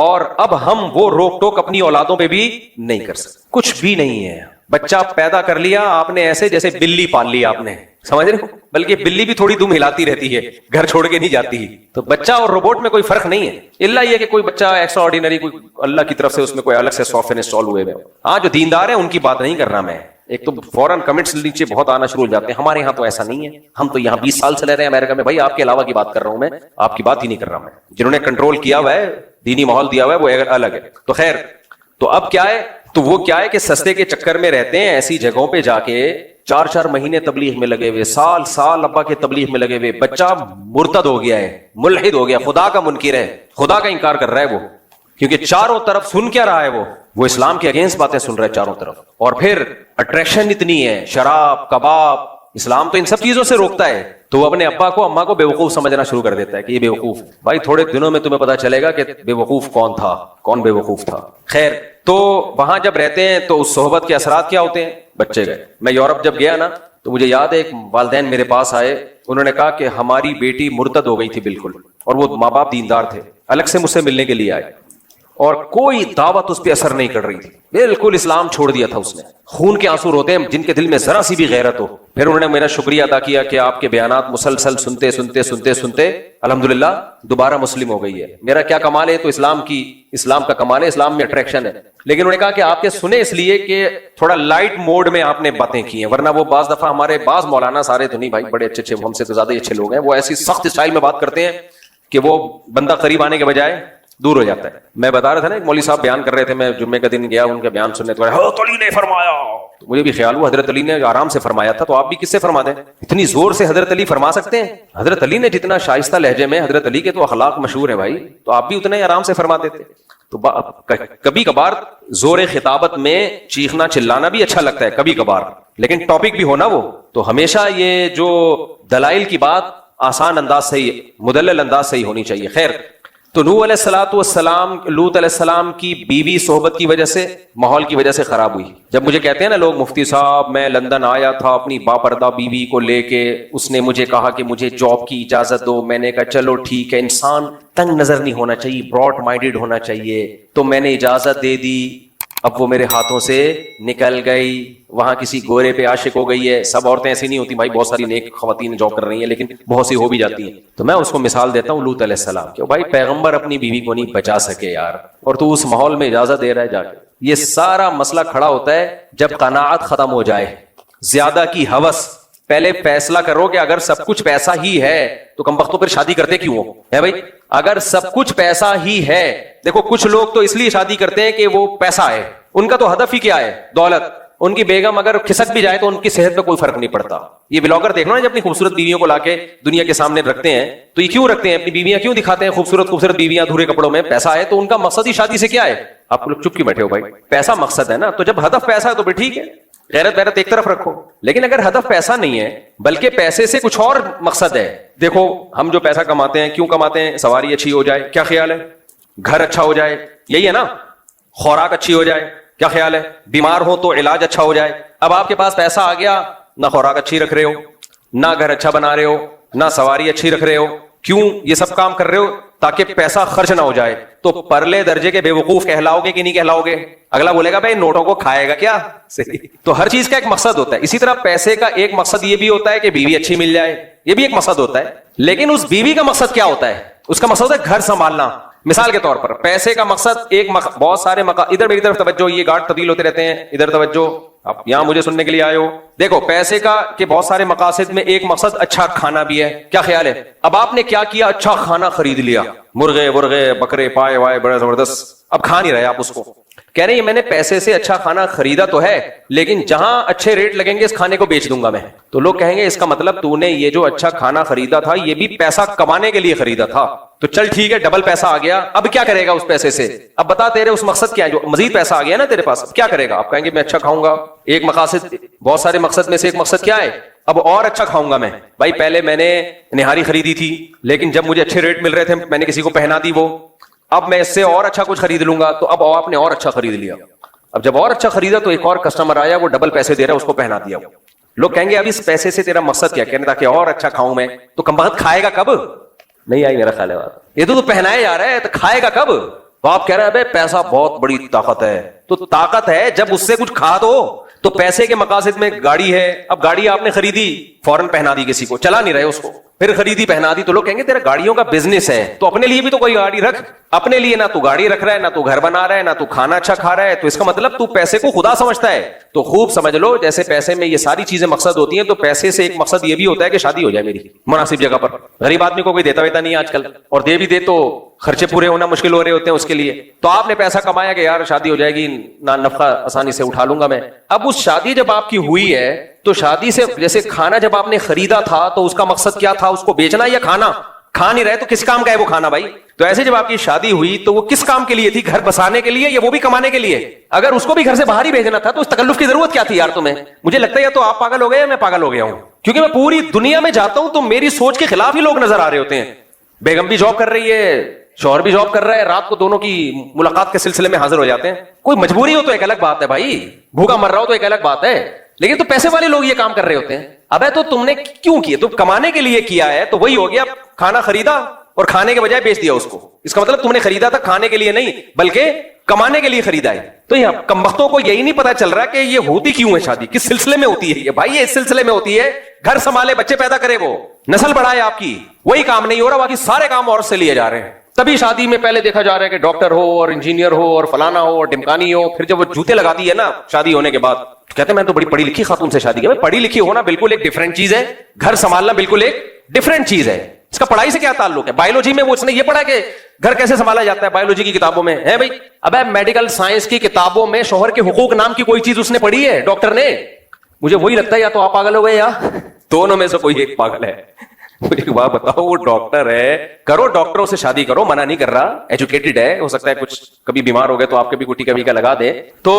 اور اب ہم وہ روک ٹوک اپنی اولادوں پہ بھی نہیں کر سکتے. کچھ بھی نہیں ہے. بچہ پیدا کر لیا آپ نے ایسے جیسے بلی پال لی آپ نے, سمجھ رہے ہو, بلکہ بلی بھی تھوڑی دم ہلاتی رہتی ہے, گھر چھوڑ کے نہیں جاتی. تو بچہ اور روبوٹ میں کوئی فرق نہیں ہے, الا یہ کہ کوئی بچہ ایکسٹرا آرڈینری کوئی اللہ کی طرف سے اس میں کوئی الگ سے سافٹ ویئر انسٹال ہوئے ہوئے. ہاں جو دیندار ہیں ان کی بات نہیں کر رہا میں. ایک تو فوراً کمنٹس نیچے بہت آنا شروع ہو جاتے ہیں, ہمارے یہاں تو ایسا نہیں ہے, ہم تو یہاں 20 سال سے رہ رہے ہیں امریکہ میں. بھائی آپ کے علاوہ کی بات کر رہا ہوں میں, آپ کی بات ہی نہیں کر رہا میں. جنہوں نے کنٹرول کیا ہوا ہے, دینی ماحول دیا ہوا ہے, وہ الگ ہے. تو خیر, تو اب کیا ہے, تو وہ کیا ہے کہ سستے کے چکر میں رہتے ہیں, ایسی جگہوں پہ جا کے 4 مہینے تبلیغ میں لگے ہوئے, سال ابا کے تبلیغ میں لگے ہوئے. بچہ مرتد ہو گیا ہے, ملحد ہو گیا, خدا کا منکر ہے, خدا کا انکار کر رہا ہے وہ, کیونکہ چاروں طرف سن کیا رہا ہے وہ اسلام کے اگینسٹ باتیں سن رہا ہے چاروں طرف. اور پھر اٹریکشن اتنی ہے, شراب, کباب, اسلام تو ان سب چیزوں سے روکتا ہے. تو وہ اپنے ابا کو اماں کو بے وقوف سمجھنا شروع کر دیتا ہے کہ یہ بے وقوف. بھائی تھوڑے دنوں میں تمہیں پتا چلے گا کہ بے وقوف کون تھا, کون بے وقوف تھا. خیر, تو وہاں جب رہتے ہیں تو اس صحبت کے اثرات کیا ہوتے ہیں. بچے گئے. میں یورپ جب گیا نا تو مجھے یاد ہے ایک والدین میرے پاس آئے, انہوں نے کہا کہ ہماری بیٹی مرتد ہو گئی تھی بالکل, اور وہ ماں باپ دیندار تھے, الگ سے مجھ سے ملنے کے لیے آئے, اور کوئی دعوت اس پہ اثر نہیں کر رہی تھی, بالکل اسلام چھوڑ دیا تھا اس نے. خون کے آنسو روتے ہیں جن کے دل میں ذرا سی بھی غیرت ہو. پھر انہوں نے میرا شکریہ ادا کیا کہ آپ کے بیانات مسلسل سنتے سنتے سنتے سنتے الحمدللہ دوبارہ مسلم ہو گئی ہے. میرا کیا کمال ہے, تو اسلام کا کمال ہے, اسلام میں اٹریکشن ہے. لیکن انہوں نے کہا کہ آپ کے سنے اس لیے کہ تھوڑا لائٹ موڈ میں آپ نے باتیں کی ہیں, ورنہ وہ بعض دفعہ ہمارے بعض مولانا, سارے تو نہیں بھائی, بڑے اچھے ہم سے تو زیادہ اچھے لوگ ہیں, وہ ایسی سخت اسٹائل میں بات کرتے ہیں کہ وہ بندہ قریب آنے کے بجائے دور ہو جاتا ہے. میں بتا رہا تھا نا, ایک مولوی صاحب بیان کر رہے تھے, میں جمعے کا دن گیا ان کا بیان سننے, تو حضرت علی نے فرمایا. تو مجھے بھی خیال ہوا حضرت علی نے آرام سے فرمایا تھا, تو آپ بھی کس سے فرما دیں, اتنی زور سے حضرت علی فرما سکتے ہیں؟ حضرت علی نے جتنا شائستہ لہجے میں, حضرت علی کے تو اخلاق مشہور ہیں بھائی, تو آپ بھی اتنے ہی آرام سے فرما دیتے. تو کبھی کبھار زور خطابت میں چیخنا چلانا بھی اچھا لگتا ہے کبھی کبھار, لیکن ٹاپک بھی ہونا وہ. تو ہمیشہ یہ جو دلائل کی بات آسان انداز سے ہی, مدلل انداز سے ہی ہونی چاہیے. خیر, تو نوح علیہ الصلوۃ والسلام, لوط علیہ السلام کی بیوی صحبت کی وجہ سے, ماحول کی وجہ سے خراب ہوئی. جب مجھے کہتے ہیں نا لوگ, مفتی صاحب میں لندن آیا تھا اپنی باپردہ بیوی کو لے کے, اس نے مجھے کہا کہ مجھے جاب کی اجازت دو, میں نے کہا چلو ٹھیک ہے. انسان تنگ نظر نہیں ہونا چاہیے, براڈ مائنڈیڈ ہونا چاہیے. تو میں نے اجازت دے دی, اب وہ میرے ہاتھوں سے نکل گئی, وہاں کسی گورے پہ عاشق ہو گئی ہے. سب عورتیں ایسی نہیں ہوتی بھائی, بہت ساری نیک خواتین جاب کر رہی ہیں, لیکن بہت سی ہو بھی جاتی ہیں. تو میں اس کو مثال دیتا ہوں لوط علیہ السلام کہ بھائی پیغمبر اپنی بیوی کو نہیں بچا سکے یار, اور تو اس ماحول میں اجازت دے رہا ہے جا کے. یہ سارا مسئلہ کھڑا ہوتا ہے جب قناعت ختم ہو جائے, زیادہ کی ہوس. پہلے فیصلہ کرو کہ اگر سب کچھ پیسہ ہی ہے تو کم وقتوں پھر شادی کرتے کیوں ہو, ہے بھائی؟ اگر سب کچھ پیسہ ہی ہے, دیکھو کچھ لوگ تو اس لیے شادی کرتے ہیں کہ وہ پیسہ ہے, ان کا تو ہدف ہی کیا ہے, دولت. ان کی بیگم اگر کھسک بھی جائے تو ان کی صحت پہ کوئی فرق نہیں پڑتا. یہ بلاگر دیکھنا نا, جب اپنی خوبصورت بیویوں کو لا کے دنیا کے سامنے رکھتے ہیں, تو یہ کیوں رکھتے ہیں, اپنی بیویاں کیوں دکھاتے ہیں خوبصورت بیویاں دھورے کپڑوں میں؟ پیسہ ہے. تو ان کا مقصد ہی شادی سے کیا ہے؟ آپ لوگ چپ کیوں بیٹھے ہو بھائی؟ پیسہ مقصد ہے نا. تو جب ہدف پیسہ ہے تو پھر ٹھیک ہے, غیرت ایک طرف رکھو. لیکن اگر ہدف پیسہ نہیں ہے بلکہ پیسے سے کچھ اور مقصد ہے, دیکھو ہم جو پیسہ کماتے ہیں کیوں کماتے ہیں؟ سواری اچھی ہو جائے, کیا خیال ہے؟ گھر اچھا ہو جائے, یہی ہے نا. خوراک اچھی ہو جائے, کیا خیال ہے؟ بیمار ہو تو علاج اچھا ہو جائے. اب آپ کے پاس پیسہ آ گیا, نہ خوراک اچھی رکھ رہے ہو, نہ گھر اچھا بنا رہے ہو, نہ سواری اچھی رکھ رہے ہو. کیوں یہ سب کام کر رہے ہو؟ تاکہ پیسہ خرچ نہ ہو جائے. تو پرلے درجے کے بے وقوف کہلاؤ گے کہ نہیں کہلاؤ گے؟ اگلا بولے گا بھائی نوٹوں کو کھائے گا کیا؟ صحیح. تو ہر چیز کا ایک مقصد ہوتا ہے. اسی طرح پیسے کا ایک مقصد یہ بھی ہوتا ہے کہ بیوی اچھی مل جائے, یہ بھی ایک مقصد ہوتا ہے. لیکن اس بیوی کا مقصد کیا ہوتا ہے؟ اس کا مقصد ہوتا ہے گھر سنبھالنا. مثال کے طور پر پیسے کا مقصد بہت سارے ادھر میری طرف توجہ, یہ گارڈ تبدیل ہوتے رہتے ہیں, ادھر توجہ, اب یہاں مجھے سننے کے لیے آئے ہو. دیکھو پیسے کا کہ بہت سارے مقاصد میں ایک مقصد اچھا کھانا بھی ہے, کیا خیال ہے؟ اب آپ نے کیا کیا؟ اچھا کھانا خرید لیا, مرغے ورغے بکرے پائے وائے بڑے زبردست, اب کھا نہیں رہے آپ اس کو. کہہ رہے ہیں میں نے پیسے سے اچھا کھانا خریدا تو ہے, لیکن جہاں اچھے ریٹ لگیں گے اس کھانے کو بیچ دوں گا میں. تو لوگ کہیں گے اس کا مطلب تو نے یہ جو اچھا کھانا خریدا تھا یہ بھی پیسہ کمانے کے لیے خریدا تھا. تو چل ٹھیک ہے, ڈبل پیسہ آ گیا, اب کیا کرے گا اس پیسے سے؟ اب بتا تیرے اس مقصد کیا ہے, جو مزید پیسہ آ گیا نا تیرے پاس, کیا کرے گا؟ آپ کہیں گے میں اچھا کھاؤں گا. ایک مقاصد, بہت سارے مقصد میں سے ایک مقصد کیا ہے؟ اب اور اچھا کھاؤں گا میں. بھائی پہلے میں نے نہاری خریدی تھی, لیکن جب مجھے اچھے ریٹ مل رہے تھے میں نے کسی کو پہنا دی وہ, اب میں اس سے اور اچھا کچھ خرید لوں گا. تو اب آپ نے اور اچھا خرید لیا. اب جب اور اچھا خریدا تو ایک اور کسٹمر آیا, وہ ڈبل پیسے دے رہا ہے, اس کو پہنا دیا. لوگ کہیں گے اب اس پیسے سے تیرا مقصد کیا؟ کہنے تاکہ اور اچھا کھاؤں میں. تو کم وقت کھائے گا کب؟ نہیں آئی میرا خیال ہے بات. یہ تو پہنائے جا رہا ہے, تو کھائے گا کب؟ تو آپ کہہ رہے ہیں بھائی پیسہ بہت بڑی طاقت ہے. تو طاقت ہے جب اس سے کچھ کھا دو. تو پیسے کے مقاصد میں گاڑی ہے, اب گاڑی آپ نے خریدی, فوراً پہنا دی کسی کو, چلا نہیں رہے اس کو, پھر خریدی پہنا دی, تو لوگ کہیں گے تیرا گاڑیوں کا بزنس ہے, تو اپنے لیے بھی تو کوئی گاڑی رکھ. اپنے لیے نہ تو گاڑی رکھ رہا ہے, نہ تو گھر بنا رہا ہے, نہ تو کھانا اچھا کھا رہا ہے, تو اس کا مطلب تو پیسے کو خدا سمجھتا ہے. تو خوب سمجھ لو, جیسے پیسے میں یہ ساری چیزیں مقصد ہوتی ہیں, تو پیسے سے ایک مقصد یہ بھی ہوتا ہے کہ شادی ہو جائے میری مناسب جگہ پر. غریب آدمی کو کوئی دیتا ویتا نہیں آج کل, اور دے بھی دے تو خرچے پورے ہونا مشکل ہو رہے ہوتے ہیں اس کے لیے. تو آپ نے پیسہ کمایا کہ یار شادی ہو جائے گی, نہ نفع آسانی سے اٹھا لوں گا میں. اب اس شادی جب آپ کی ہوئی ہے, تو شادی سے جیسے کھانا جب آپ نے خریدا تھا تو اس کا مقصد کیا تھا, اس کو بیچنا یا کھانا؟ کھا نہیں رہے تو کس کام کا ہے وہ کھانا بھائی؟ تو ایسے جب آپ کی شادی ہوئی تو وہ کس کام کے لیے تھی؟ گھر بسانے کے لیے یا وہ بھی کمانے کے لیے؟ اگر اس کو بھی گھر سے باہر ہی بھیجنا تھا تو اس تکلف کی ضرورت کیا تھی یار تمہیں؟ مجھے لگتا ہے یا تو آپ پاگل ہو گئے یا میں پاگل ہو گیا ہوں, کیونکہ میں پوری دنیا میں جاتا ہوں تو میری سوچ کے خلاف ہی لوگ نظر آ رہے ہوتے ہیں. بیگم بھی جاب کر رہی ہے, شوہر بھی جاب کر رہا ہے, رات کو دونوں کی ملاقات کے سلسلے میں حاضر ہو جاتے ہیں. کوئی مجبوری ہو تو ایک الگ بات ہے بھائی, بھوکا مر رہا ہو تو ایک الگ بات ہے, لیکن تو پیسے والے لوگ یہ کام کر رہے ہوتے ہیں. ابے تو تم نے کیوں کیا؟ تو کمانے کے لیے کیا ہے, تو وہی ہو گیا, کھانا خریدا اور کھانے کے بجائے بیچ دیا اس کو. اس کا مطلب تم نے خریدا تھا کھانے کے لیے نہیں بلکہ کمانے کے لیے خریدا ہے. تو یہ کمبختوں کو یہی نہیں پتا چل رہا کہ یہ ہوتی کیوں ہے شادی, کس سلسلے میں ہوتی ہے یہ بھائی. یہ اس سلسلے میں ہوتی ہے گھر سنبھالے, بچے پیدا کرے, وہ نسل بڑھائے آپ کی, وہی کام نہیں ہو رہا, باقی سارے کام اور سے لیے جا رہے ہیں. تبھی شادی میں پہلے دیکھا جا رہا ہے کہ ڈاکٹر ہو اور انجینئر ہو اور فلانا ہو اور ڈمکانی ہو. پھر جب وہ جوتے لگاتی ہے نا شادی ہونے کے بعد, کہتے ہیں میں تو بڑی پڑھی لکھی خاتون سے شادی کی. پڑھی لکھی ہونا بالکل ایک ڈفرینٹ چیز ہے, گھر سنبھالنا بالکل ایک ڈفرینٹ چیز ہے. اس کا پڑھائی سے کیا تعلق ہے؟ بایولوجی میں وہ اس نے یہ پڑھا کہ گھر کیسے سنبھالا جاتا ہے بایولوجی کی کتابوں میں ہے بھائی. اب میڈیکل سائنس کی کتابوں میں شوہر کے حقوق نام کی کوئی چیز اس نے پڑھی ہے ڈاکٹر نے؟ مجھے وہی لگتا ہے یا تو آپ پاگل ہو گئے یا دونوں میں سے کوئی ایک پاگل ہے. مجھے ایک بات بتاؤ, وہ ڈاکٹر ہے, کرو ڈاکٹروں سے شادی کرو, منع نہیں کر رہا, ایجوکیٹڈ ہے, ہو سکتا ہے کچھ کبھی بیمار ہو گئے تو آپ کے بھی گٹی کبھی کا لگا دے. تو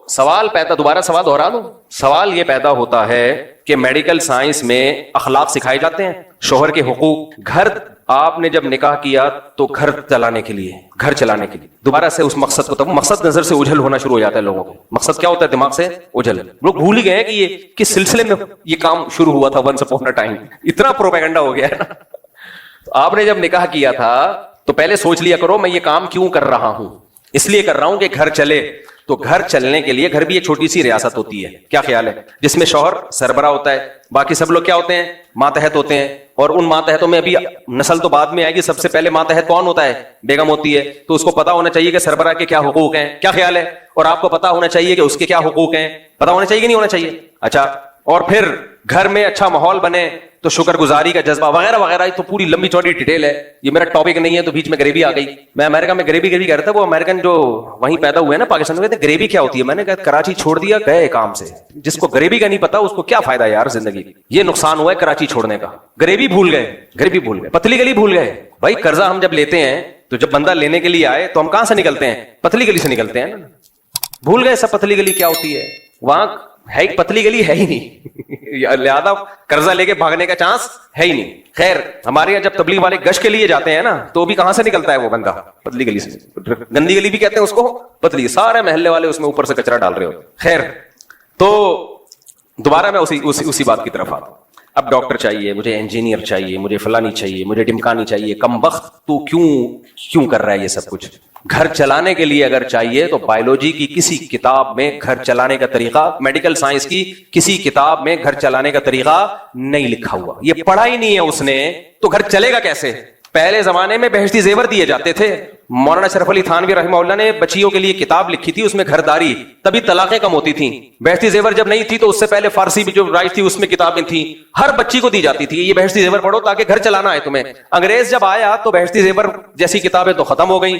سوال پیدا, دوبارہ سوال دوہرا دو, سوال یہ پیدا ہوتا ہے کہ میڈیکل سائنس میں اخلاق سکھائے جاتے ہیں, شوہر کے حقوق. گھر آپ نے جب نکاح کیا تو گھر چلانے کے لیے, گھر چلانے کے لیے دوبارہ سے اس مقصد کو, تب مقصد نظر سے اجھل ہونا شروع ہو جاتا ہے لوگوں کو. مقصد کیا ہوتا ہے دماغ سے اجھل, لوگ بھول ہی گئے ہیں کہ یہ کس سلسلے میں یہ کام شروع ہوا تھا. ونس اپون اے ٹائم اتنا پروپیگنڈا ہو گیا ہے نا. تو آپ نے جب نکاح کیا تھا تو پہلے سوچ لیا کرو میں یہ کام کیوں کر رہا ہوں. اس لیے کر رہا ہوں کہ گھر چلے. تو گھر چلنے کے لیے, گھر بھی ایک چھوٹی سی ریاست ہوتی ہے, کیا خیال ہے, جس میں شوہر سربراہ ہوتا ہے, باقی سب لوگ کیا ہوتے ہیں, ماتحت ہوتے ہیں. اور ان ماتحتوں میں ابھی نسل تو بعد میں آئے گی, سب سے پہلے ماتحت کون ہوتا ہے؟ بیگم ہوتی ہے. تو اس کو پتا ہونا چاہیے کہ سربراہ کے کیا حقوق ہیں, کیا خیال ہے, اور آپ کو پتا ہونا چاہیے کہ اس کے کیا حقوق ہیں, پتا ہونا چاہیے کہ نہیں ہونا چاہیے. اچھا, اور پھر گھر میں اچھا ماحول بنے تو شکر گزاری کا جذبہ وغیرہ وغیرہ, تو پوری لمبی چوڑی ڈیٹیل ہے. یہ میرا ٹاپک نہیں ہے تو بیچ میں غریبی آ گئی. میں امریکہ میں غریبی کر رہا تھا, وہ امریکن جو وہیں پیدا ہوئے نا پاکستان میں, کہتے ہیں غریبی کیا ہوتی ہے. میں نے کہا کراچی چھوڑ دیا, گئے کام سے. جس کو غریبی کا نہیں پتا اس کو کیا فائدہ یار زندگی, یہ نقصان ہوا ہے کراچی چھوڑنے کا. غریبی بھول گئے, غریبی بھول گئے, پتلی گلی بھول گئے. بھائی قرضہ ہم جب لیتے ہیں تو جب بندہ لینے کے لیے آئے تو ہم کہاں سے نکلتے ہیں؟ پتلی گلی سے نکلتے ہیں نا. بھول گئے سب پتلی گلی کیا ہوتی ہے. وہاں ہے پتلی گلی ہے ہی نہیں, لہذا قرضہ لے کے بھاگنے کا چانس ہے ہی نہیں. خیر, ہمارے یہاں جب تبلیغ والے گشت کے لیے جاتے ہیں نا تو بھی کہاں سے نکلتا ہے وہ بندہ؟ پتلی گلی سے. گندی گلی بھی کہتے ہیں اس کو پتلی, سارے محلے والے اس میں اوپر سے کچرا ڈال رہے ہوتے. خیر, تو دوبارہ میں اسی بات کی طرف آتا ہوں. اب ڈاکٹر چاہیے, مجھے انجینئر چاہیے, مجھے فلانی چاہیے, مجھے ڈمکانی چاہیے. کم وقت تو کیوں کر رہا ہے یہ سب کچھ؟ گھر چلانے کے لیے اگر چاہیے تو بایولوجی کی کسی کتاب میں گھر چلانے کا طریقہ, میڈیکل سائنس کی کسی کتاب میں گھر چلانے کا طریقہ نہیں لکھا ہوا. یہ پڑھا ہی نہیں ہے اس نے, تو گھر چلے گا کیسے؟ پہلے زمانے میں بہشتی زیور دیے جاتے تھے. مولانا شرف علی تھانوی رحمہ اللہ نے بچیوں کے لیے کتاب لکھی تھی, اس میں گھرداری, تبھی طلاقیں کم ہوتی تھیں. بہشتی زیور جب نہیں تھی تو اس سے پہلے فارسی جو رائج تھی اس میں کتابیں تھیں, ہر بچی کو دی جاتی تھی یہ بہشتی زیور پڑھو تاکہ گھر چلانا ہے تمہیں. انگریز جب آیا تو بہشتی زیور جیسی کتابیں تو ختم ہو گئیں,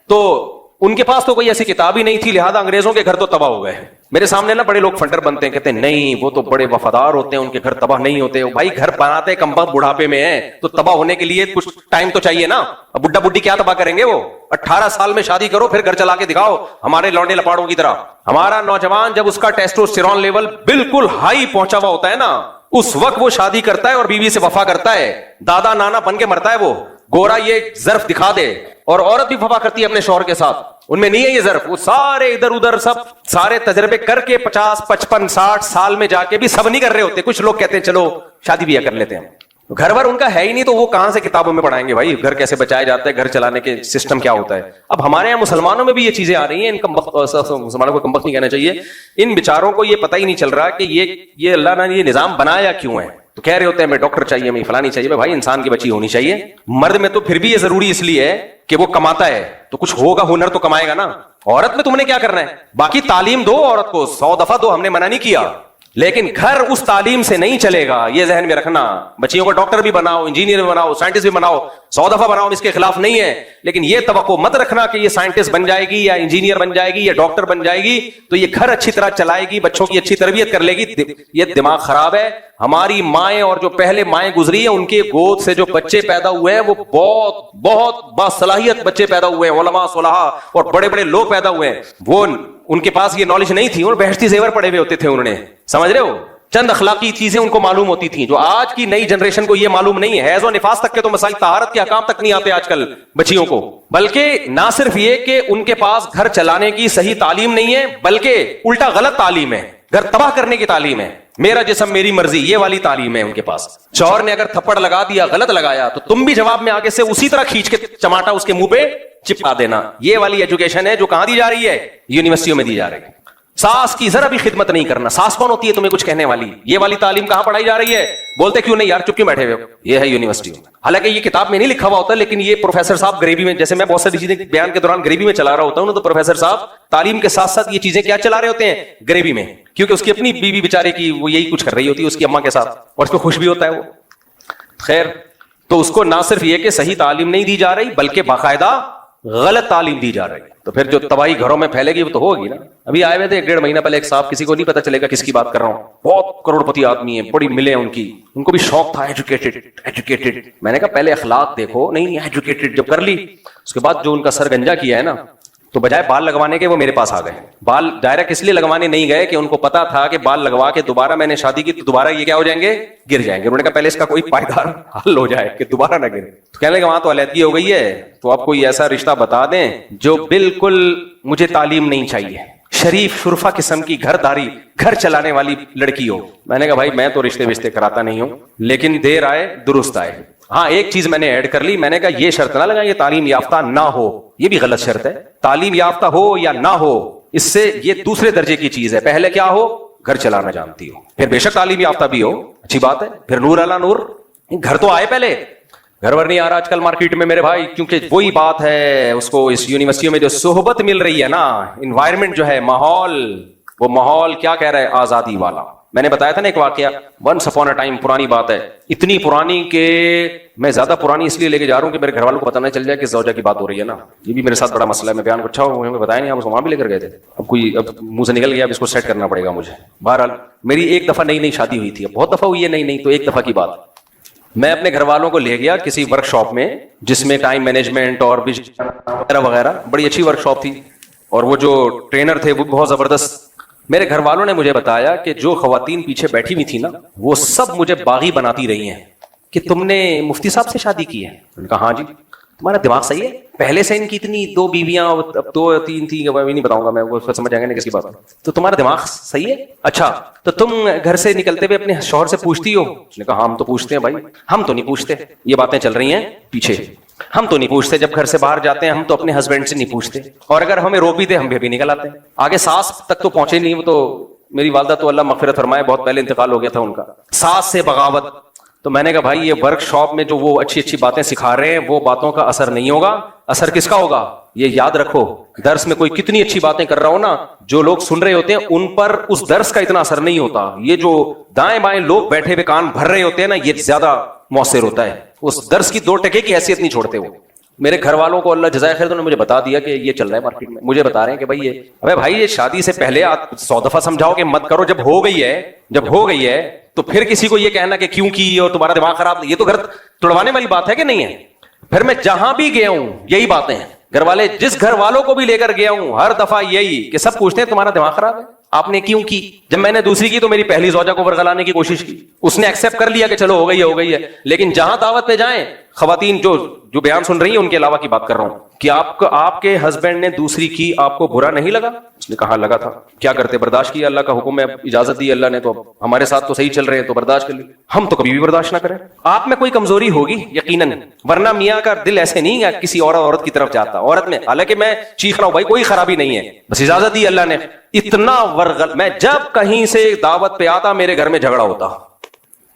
تو ان کے پاس تو کوئی ایسی کتاب ہی نہیں تھی, لہذا انگریزوں کے گھر تو تباہ ہو گئے. میرے سامنے نا بڑے لوگ فنڈر بنتے ہیں, کہتے ہیں نہیں وہ تو بڑے وفادار ہوتے ہیں, ان کے گھر تباہ نہیں ہوتے. بھائی گھر بناتے کم وقت بڑھاپے میں ہیں, تو تباہ ہونے کے لیے کچھ ٹائم تو چاہیے نا. اب بڈھا بڈھی کیا تباہ کریں گے, وہ 18 سال میں شادی کرو پھر گھر چلا کے دکھاؤ ہمارے لونڈے لپاڑوں کی طرح. ہمارا نوجوان جب اس کا ٹیسٹوسٹیرون لیول بالکل ہائی پہنچا ہوا ہوتا ہے نا, اس وقت وہ شادی کرتا ہے اور بیوی سے وفا کرتا ہے, دادا نانا بن کے مرتا ہے. وہ گورا یہ ظرف دکھا دے, اور عورت بھی وفا کرتی ہے اپنے شوہر کے ساتھ, ان میں نہیں ہے یہ ظرف. وہ سارے ادھر ادھر سب سارے تجربے کر کے 50 55 60 سال میں جا کے بھی سب نہیں کر رہے ہوتے. کچھ لوگ کہتے ہیں چلو شادی بھی کر لیتے ہیں. گھر ور ان کا ہے ہی نہیں تو وہ کہاں سے کتابوں میں پڑھائیں گے بھائی گھر کیسے بچایا جاتا ہے, گھر چلانے کے سسٹم کیا ہوتا ہے. اب ہمارے یہاں مسلمانوں میں بھی یہ چیزیں آ رہی ہیں, مسلمانوں کو کمبخت نہیں کہنا چاہیے, ان بیچاروں کو یہ پتہ ہی نہیں چل رہا کہ یہ اللہ نے یہ نظام بنایا کیوں ہے. تو کہہ رہے ہوتے ہیں ہمیں ڈاکٹر چاہیے, ہمیں فلانی چاہیے. بھائی انسان کی بچی ہونی چاہیے. مرد میں تو پھر بھی یہ ضروری اس لیے ہے کہ وہ کماتا ہے تو کچھ ہوگا, ہنر تو کمائے گا نا. عورت میں تم نے کیا کرنا ہے, باقی تعلیم دو عورت کو 100 دفعہ دو, ہم نے منع نہیں کیا, لیکن گھر اس تعلیم سے نہیں چلے گا. یہ ذہن میں رکھنا. بچیوں کو ڈاکٹر بھی بناؤ, انجینئر بھی بناؤ, سائنٹسٹ بھی بناؤ, 100 دفعہ بناؤ, ہم اس کے خلاف نہیں ہے, لیکن یہ توقع مت رکھنا کہ یہ سائنٹسٹ بن جائے گی یا انجینئر بن جائے گی یا ڈاکٹر بن جائے گی تو یہ گھر اچھی طرح چلائے گی, بچوں کی اچھی تربیت کر لے گی. یہ دماغ خراب ہے. ہماری مائیں اور جو پہلے مائیں گزری ہیں ان کے گود سے جو بچے پیدا ہوئے ہیں وہ بہت بہت باصلاحیت بچے پیدا ہوئے ہیں, علماء صلحاء اور بڑے بڑے لوگ پیدا ہوئے ہیں. وہ ان کے پاس یہ نالج نہیں تھی, اور بہشتی زیور پڑے ہوئے ہوتے تھے, انہوں نے, سمجھ رہے ہو, چند اخلاقی چیزیں ان کو معلوم ہوتی تھیں جو آج کی نئی جنریشن کو یہ معلوم نہیں ہے. حیض و نفاس تک کے تو مسائل, طہارت کے احکام تک نہیں آتے آج کل بچیوں کو. بلکہ نہ صرف یہ کہ ان کے پاس گھر چلانے کی صحیح تعلیم نہیں ہے, بلکہ الٹا غلط تعلیم ہے, گھر تباہ کرنے کی تعلیم ہے. میرا جسم میری مرضی, یہ والی تعلیم ہے ان کے پاس. شوہر نے اگر تھپڑ لگا دیا, غلط لگایا, تو تم بھی جواب میں آگے سے اسی طرح کھینچ کے چماٹا اس کے منہ پہ چپکا دینا. یہ والی ایجوکیشن ہے جو کہاں دی جا رہی ہے, یونیورسٹیوں میں دی جا رہی ہے. ساس کی ذرا بھی خدمت نہیں کرنا. ساس کون ہوتی ہے تمہیں کچھ کہنے والی؟ یہ والی تعلیم کہاں پڑھائی جا رہی ہے؟ بولتے کیوں نہیں یار, چپ کیوں بیٹھے ہوئے ہو, یہ ہے یونیورسٹی. حالانکہ یہ کتاب میں نہیں لکھا ہوا ہوتا, لیکن یہ پروفیسر صاحب غریبی میں, جیسے میں بہت ساری چیزیں بیان کے دوران غریبی میں چلا رہا ہوتا ہوں, تو پروفیسر صاحب تعلیم کے ساتھ ساتھ یہ چیزیں کیا چلا رہے ہوتے ہیں, غریبی میں, کیونکہ اس کی اپنی بیوی بیچارے کی وہ یہی کچھ کر رہی ہوتی ہے اس کی اماں کے ساتھ, اور اس پہ خوش بھی ہوتا ہے وہ. خیر, تو اس کو نہ صرف یہ کہ صحیح تعلیم نہیں دی جا رہی, بلکہ باقاعدہ غلط تعلیم دی جا رہی ہے. تو پھر جو تباہی گھروں میں پھیلے گی وہ تو ہوگی نا. ابھی آئے ہوئے تھے 1.5 مہینہ پہلے ایک صاحب, کسی کو نہیں پتا چلے گا کس کی بات کر رہا ہوں, بہت کروڑ پتی آدمی ہے, بڑی ملیں ان کی, ان کو بھی شوق تھا ایجوکیٹڈ. میں نے کہا پہلے اخلاق دیکھو. نہیں ایجوکیٹڈ جب کر لی, اس کے بعد جو ان کا سر گنجا کیا ہے نا, تو بجائے بال لگوانے کے وہ میرے پاس آ گئے. بال ڈائریکٹ اس لیے لگوانے نہیں گئے کہ ان کو پتا تھا کہ بال لگوا کے دوبارہ میں نے شادی کی تو دوبارہ یہ کیا ہو جائیں گے, گر جائیں گے. انہوں نے کہا پہلے اس کا کوئی پائیدار حل ہو جائے کہ دوبارہ نہ گرے. تو کہنے لگے وہاں تو علیحدگی ہو گئی ہے, تو آپ کوئی ایسا رشتہ بتا دیں جو بالکل, مجھے تعلیم نہیں چاہیے, شریف شرفا قسم کی گھر داری, گھر چلانے والی لڑکی ہو. میں نے کہا بھائی میں تو رشتے کراتا نہیں ہوں, لیکن دیر آئے درست آئے. ہاں ایک چیز میں نے ایڈ کر لی, میں نے کہا یہ شرط نہ لگا یہ تعلیم یافتہ نہ ہو, یہ بھی غلط شرط ہے. تعلیم یافتہ ہو یا نہ ہو, اس سے یہ دوسرے درجے کی چیز ہے. پہلے کیا ہو, گھر چلانا جانتی ہو, پھر بے شک تعلیم یافتہ بھی ہو, اچھی بات ہے, پھر نور علی نور. گھر تو آئے پہلے, گھر ور نہیں آ رہا آج کل مارکیٹ میں میرے بھائی, کیونکہ وہی بات ہے, اس کو اس یونیورسٹیوں میں جو صحبت مل رہی ہے نا, انوائرمنٹ جو ہے, ماحول, وہ ماحول کیا کہہ رہا ہے, آزادی والا. میں نے بتایا تھا نا ایک واقعہ, ونس اپون اے ٹائم, پرانی بات ہے, اتنی پرانی کہ میں زیادہ پرانی اس لیے لے کے جا رہا ہوں کہ میرے گھر والوں کو پتہ نہ چل جائے کہ زوجہ کی بات ہو رہی ہے نا. یہ بھی میرے ساتھ بڑا مسئلہ ہے, میں بیان کو اچھا ہوں بتایا نہیں, آپ اس کو وہاں بھی لے کر گئے تھے. اب منہ سے نکل گیا, اب اس کو سیٹ کرنا پڑے گا مجھے. بہرحال میری ایک دفعہ نئی شادی ہوئی تھی, بہت دفعہ ہوئی ہے نہیں, تو ایک دفعہ کی بات. میں اپنے گھر والوں کو لے گیا کسی ورک شاپ میں جس میں ٹائم مینجمنٹ اور وغیرہ وغیرہ, بڑی اچھی ورک شاپ تھی, اور وہ جو ٹرینر تھے وہ بہت زبردست. میرے گھر والوں نے مجھے بتایا کہ جو خواتین پیچھے بیٹھی ہوئی تھی نا, وہ سب مجھے باغی بناتی رہی ہیں کہ تم نے مفتی صاحب سے شادی کی ہے. انہوں نے کہا ہاں جی. تمہارا دماغ صحیح ہے, پہلے سے ان کی اتنی 2 بیویاں, اب 2-3 تھی, نہیں بتاؤں گا میں, وہ سمجھ جائیں گے کس کی بات ہے. تو تمہارا دماغ صحیح ہے, اچھا تو تم گھر سے نکلتے ہوئے اپنے شوہر سے پوچھتی ہو؟ اس نے کہا ہم تو پوچھتے ہیں بھائی. ہم تو نہیں پوچھتے, یہ باتیں چل رہی ہیں پیچھے, ہم تو نہیں پوچھتے, جب گھر سے باہر جاتے ہیں ہم تو اپنے ہسبینڈ سے نہیں پوچھتے, اور اگر ہمیں روک بھی دے ہم بھی نکل آتے ہیں. آگے ساس تک تو پہنچے نہیں, وہ تو میری والدہ تو اللہ مغفرت فرمائے بہت پہلے انتقال ہو گیا تھا ان کا. ساس سے بغاوت. تو میں نے کہا بھائی یہ ورک شاپ میں جو وہ اچھی باتیں سکھا رہے ہیں وہ باتوں کا اثر نہیں ہوگا. اثر کس کا ہوگا یہ یاد رکھو. درس میں کوئی کتنی اچھی باتیں کر رہا ہو نا, جو لوگ سن رہے ہوتے ہیں ان پر اس درس کا اتنا اثر نہیں ہوتا. یہ جو دائیں بائیں لوگ بیٹھے ہوئے کان بھر رہے ہوتے ہیں نا, یہ زیادہ مؤثر ہوتا ہے. اس درس کی 2 ٹکے کی حیثیت نہیں چھوڑتے وہ. میرے گھر والوں کو اللہ جزائے خیر, انہوں نے مجھے بتا دیا کہ یہ چل رہا ہے مارکیٹ میں. مجھے بتا رہے ہیں کہ بھائی ابے بھائی یہ شادی سے پہلے آپ 100 دفعہ سمجھاؤ کہ مت کرو, جب ہو گئی ہے تو پھر کسی کو یہ کہنا کہ کیوں کی اور تمہارا دماغ خراب, یہ تو گھر توڑوانے والی بات ہے کہ نہیں ہے. پھر میں جہاں بھی گیا ہوں یہی باتیں ہیں. گھر والے, جس گھر والوں کو بھی لے کر گیا ہوں ہر دفعہ یہی کہ سب پوچھتے ہیں تمہارا دماغ خراب ہے, آپ نے کیوں کی. جب میں نے دوسری کی تو میری پہلی زوجہ کو ورغلانے کی کوشش کی, اس نے ایکسپٹ کر لیا کہ چلو ہو گئی ہے, لیکن جہاں دعوت پہ جائیں خواتین جو جو بیان سن رہی ہیں ان کے علاوہ کی بات کر رہا ہوں کہ آپ کے ہسبینڈ نے دوسری کی, آپ کو برا نہیں لگا؟ اس نے کہا لگا تھا. کیا کرتے؟ برداشت کیا, اللہ کا حکم ہے, اجازت دی اللہ نے, تو ہمارے ساتھ تو صحیح چل رہے ہیں تو برداشت کر لی. ہم تو کبھی بھی برداشت نہ کریں. آپ میں کوئی کمزوری ہوگی یقیناً, ورنہ میاں کا دل ایسے نہیں ہے کسی عورت کی طرف جاتا. عورت میں حالانکہ میں چیخ رہا ہوں بھائی کوئی خرابی نہیں ہے, بس اجازت دی اللہ نے. اتنا ورغل, میں جب کہیں سے دعوت پہ آتا میرے گھر میں جھگڑا ہوتا.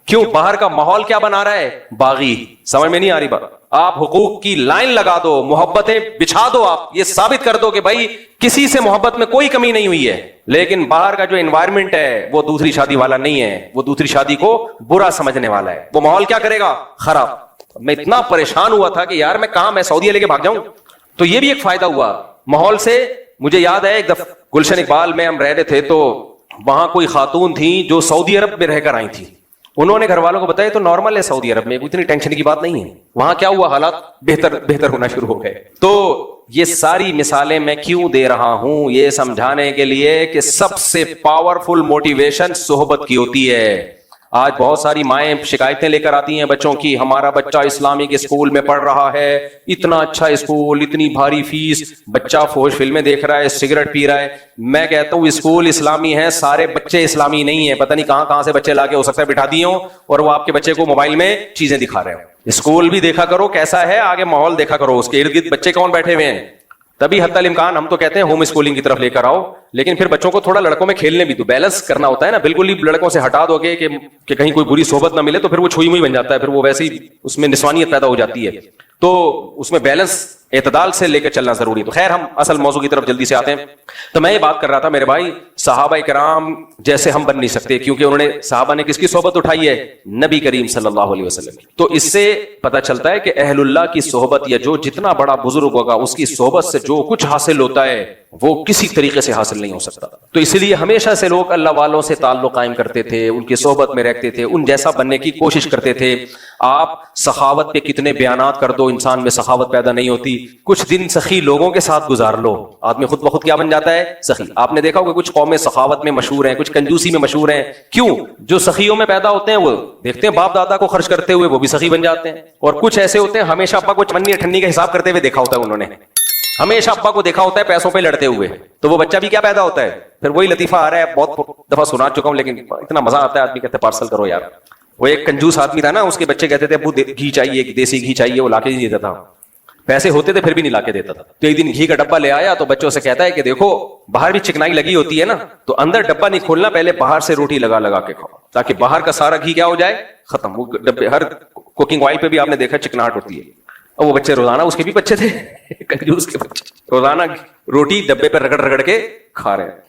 کیوں؟ باہر کا ماحول کیا بنا رہا ہے؟ باغی. سمجھ میں نہیں آ رہی بات. آپ حقوق کی لائن لگا دو, محبتیں بچھا دو, آپ یہ ثابت کر دو کہ بھائی کسی سے محبت میں کوئی کمی نہیں ہوئی ہے. لیکن باہر کا جو انوائرمنٹ ہے وہ دوسری شادی والا نہیں ہے, وہ دوسری شادی کو برا سمجھنے والا ہے. وہ ماحول کیا کرے گا؟ خراب. میں اتنا پریشان ہوا تھا کہ یار میں کہاں, میں سعودیہ لے کے بھاگ جاؤں. تو یہ بھی ایک فائدہ ہوا ماحول سے. مجھے یاد ہے ایک دفعہ گلشن اقبال میں ہم رہ رہے تھے, تو وہاں کوئی خاتون تھی جو سعودی عرب میں رہ کر آئی تھی. انہوں نے گھر والوں کو بتایا تو نارمل ہے سعودی عرب میں, اتنی ٹینشن کی بات نہیں ہے. وہاں کیا ہوا؟ حالات بہتر ہونا شروع ہو گئے. تو یہ ساری مثالیں میں کیوں دے رہا ہوں؟ یہ سمجھانے کے لیے کہ سب سے پاورفل موٹیویشن صحبت کی ہوتی ہے. آج بہت ساری مائیں شکایتیں لے کر آتی ہیں بچوں کی, ہمارا بچہ اسلامک اسکول میں پڑھ رہا ہے, اتنا اچھا اسکول, اتنی بھاری فیس, بچہ فوج فلمیں دیکھ رہا ہے, سگریٹ پی رہا ہے. میں کہتا ہوں اسکول اسلامی ہے, سارے بچے اسلامی نہیں ہیں. پتہ نہیں کہاں سے بچے لا کے ہو سکتا ہے بٹھا دیے ہوں اور وہ آپ کے بچے کو موبائل میں چیزیں دکھا رہے ہوں. اسکول بھی دیکھا کرو کیسا ہے, آگے ماحول دیکھا کرو, اس کے ارد گرد بچے کون بیٹھے ہوئے ہیں. تبھی حتی الامکان ہم تو کہتے ہیں ہوم اسکولنگ کی طرف لے کر آؤ, لیکن پھر بچوں کو تھوڑا لڑکوں میں کھیلنے بھی تو بیلنس کرنا ہوتا ہے نا. بالکل ہی لڑکوں سے ہٹا دو گے کہ کہیں کوئی بری صحبت نہ ملے تو پھر وہ چھوئی موئی بن جاتا ہے, پھر وہ ویسے ہی اس میں نسوانیت پیدا ہو جاتی ہے. تو اس میں بیلنس اعتدال سے لے کر چلنا ضروری. تو خیر ہم اصل موضوع کی طرف جلدی سے آتے ہیں. تو میں یہ بات کر رہا تھا میرے بھائی, صحابہ کرام جیسے ہم بن نہیں سکتے, کیونکہ انہوں نے, صحابہ نے کس کی صحبت اٹھائی ہے؟ نبی کریم صلی اللہ علیہ وسلم. تو اس سے پتہ چلتا ہے کہ اہل اللہ کی صحبت, یا جو جتنا بڑا بزرگ ہوگا اس کی صحبت سے جو کچھ حاصل ہوتا ہے وہ کسی طریقے سے حاصل نہیں ہو سکتا. تو اس لیے ہمیشہ سے لوگ اللہ والوں سے تعلق قائم کرتے تھے, ان کی صحبت میں رہتے تھے, ان جیسا بننے کی کوشش کرتے تھے. آپ سخاوت پہ کتنے بیانات کر دو, انسان میں سخاوت پیدا نہیں ہوتی. کچھ دن سخی لوگوں کے ساتھ گزار لو, آدمی خود بخود کیا بن جاتا ہے؟ سخی. آپ نے دیکھا ہوگا کچھ قومیں سخاوت میں مشہور ہیں, کچھ کنجوسی میں مشہور ہیں. کیوں؟ جو سخیوں میں پیدا ہوتے ہیں وہ دیکھتے ہیں باپ دادا کو خرچ کرتے ہوئے, وہ بھی سخی بن جاتے ہیں. اور کچھ ایسے ہوتے ہیں ہمیشہ ابا کو چمنی ٹھنڈی کا حساب کرتے ہوئے دیکھا ہوتا ہے, انہوں نے ہمیشہ ابا کو دیکھا ہوتا ہے پیسوں پہ لڑتے ہوئے. تو وہ بچہ بھی کیا پیدا ہوتا ہے؟ پھر وہی لطیفہ آ رہا ہے, بہت دفعہ سنا چکا ہوں لیکن اتنا مزہ آتا ہے, آدمی کہتے پارسل کرو یار. وہ ایک کنجوس آدمی تھا نا, اس کے بچے کہتے تھے ابو گھی چاہیے, دیسی گھی چاہیے, وہ لا کے نہیں دیتا تھا. پیسے ہوتے تھے پھر بھی نہیں لا کے دیتا تھا. تو ایک دن گھی کا ڈبہ لے آیا تو بچوں سے کہتا ہے کہ دیکھو باہر بھی چکنائی لگی ہوتی ہے نا, تو اندر ڈبہ نہیں کھولنا, پہلے باہر سے روٹی لگا لگا کے کھاؤ تاکہ باہر کا سارا گھی کیا ہو جائے؟ ختم. وہ ڈبے, ہر کوکنگ آئل پہ بھی آپ نے دیکھا چکناہٹ ہوتی ہے. اور وہ بچے روزانہ, اس کے بھی بچے تھے کنجوس کے بچے, روزانہ روٹی ڈبے پہ رگڑ رگڑ کے کھا رہے ہیں.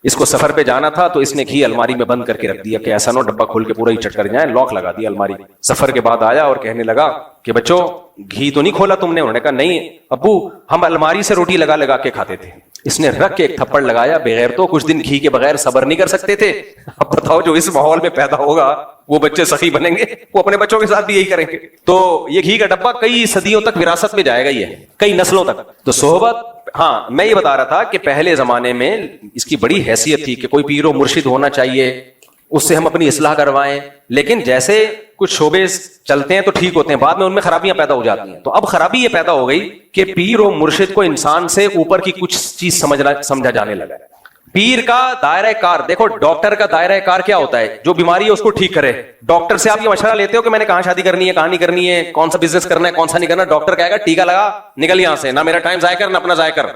اس کو سفر پہ جانا تھا تو اس نے گھی الماری میں بند کر کے رکھ دیا کہ ایسا نہ ڈبہ کھول کے پورا ہی چٹ کر جائیں, لاک لگا دیا الماری. سفر کے بعد آیا اور کہنے لگا کہ بچوں گھی تو نہیں کھولا تم نے؟ انہوں نے کہا نہیں ابو, ہم الماری سے روٹی لگا لگا کے کھاتے تھے. اس نے رکھ کے ایک تھپڑ لگایا, بغیر تو کچھ دن گھی کے بغیر صبر نہیں کر سکتے تھے. اب بتاؤ جو اس ماحول میں پیدا ہوگا وہ بچے سخی بنیں گے, وہ اپنے بچوں کے ساتھ بھی یہی کریں گے. تو یہ گھی کا ڈبہ کئی صدیوں تک وراثت میں جائے گا, یہ کئی نسلوں تک. تو صحبت, ہاں میں یہ بتا رہا تھا کہ پہلے زمانے میں اس کی بڑی حیثیت تھی کہ کوئی پیر و مرشد ہونا چاہیے, اس سے ہم اپنی اصلاح کروائیں. لیکن جیسے کچھ شعبے چلتے ہیں تو ٹھیک ہوتے ہیں, بعد میں ان میں خرابیاں پیدا ہو جاتی ہیں. تو اب خرابی یہ پیدا ہو گئی کہ پیر و مرشد کو انسان سے اوپر کی کچھ چیز سمجھا جانے لگا. پیر کا دائرہ کار دیکھو, ڈاکٹر کا دائرہ کار کیا ہوتا ہے؟ جو بیماری ہے اس کو ٹھیک کرے. ڈاکٹر سے آپ یہ مشورہ لیتے ہو کہ میں نے کہاں شادی کرنی ہے, کہاں نہیں کرنی ہے, کون سا بزنس کرنا ہے, کون سا نہیں کرنا. ڈاکٹر کہے گا ٹیکا لگا, نکل یہاں سے, نہ میرا ٹائم ضائع کر نہ اپنا ضائع کر.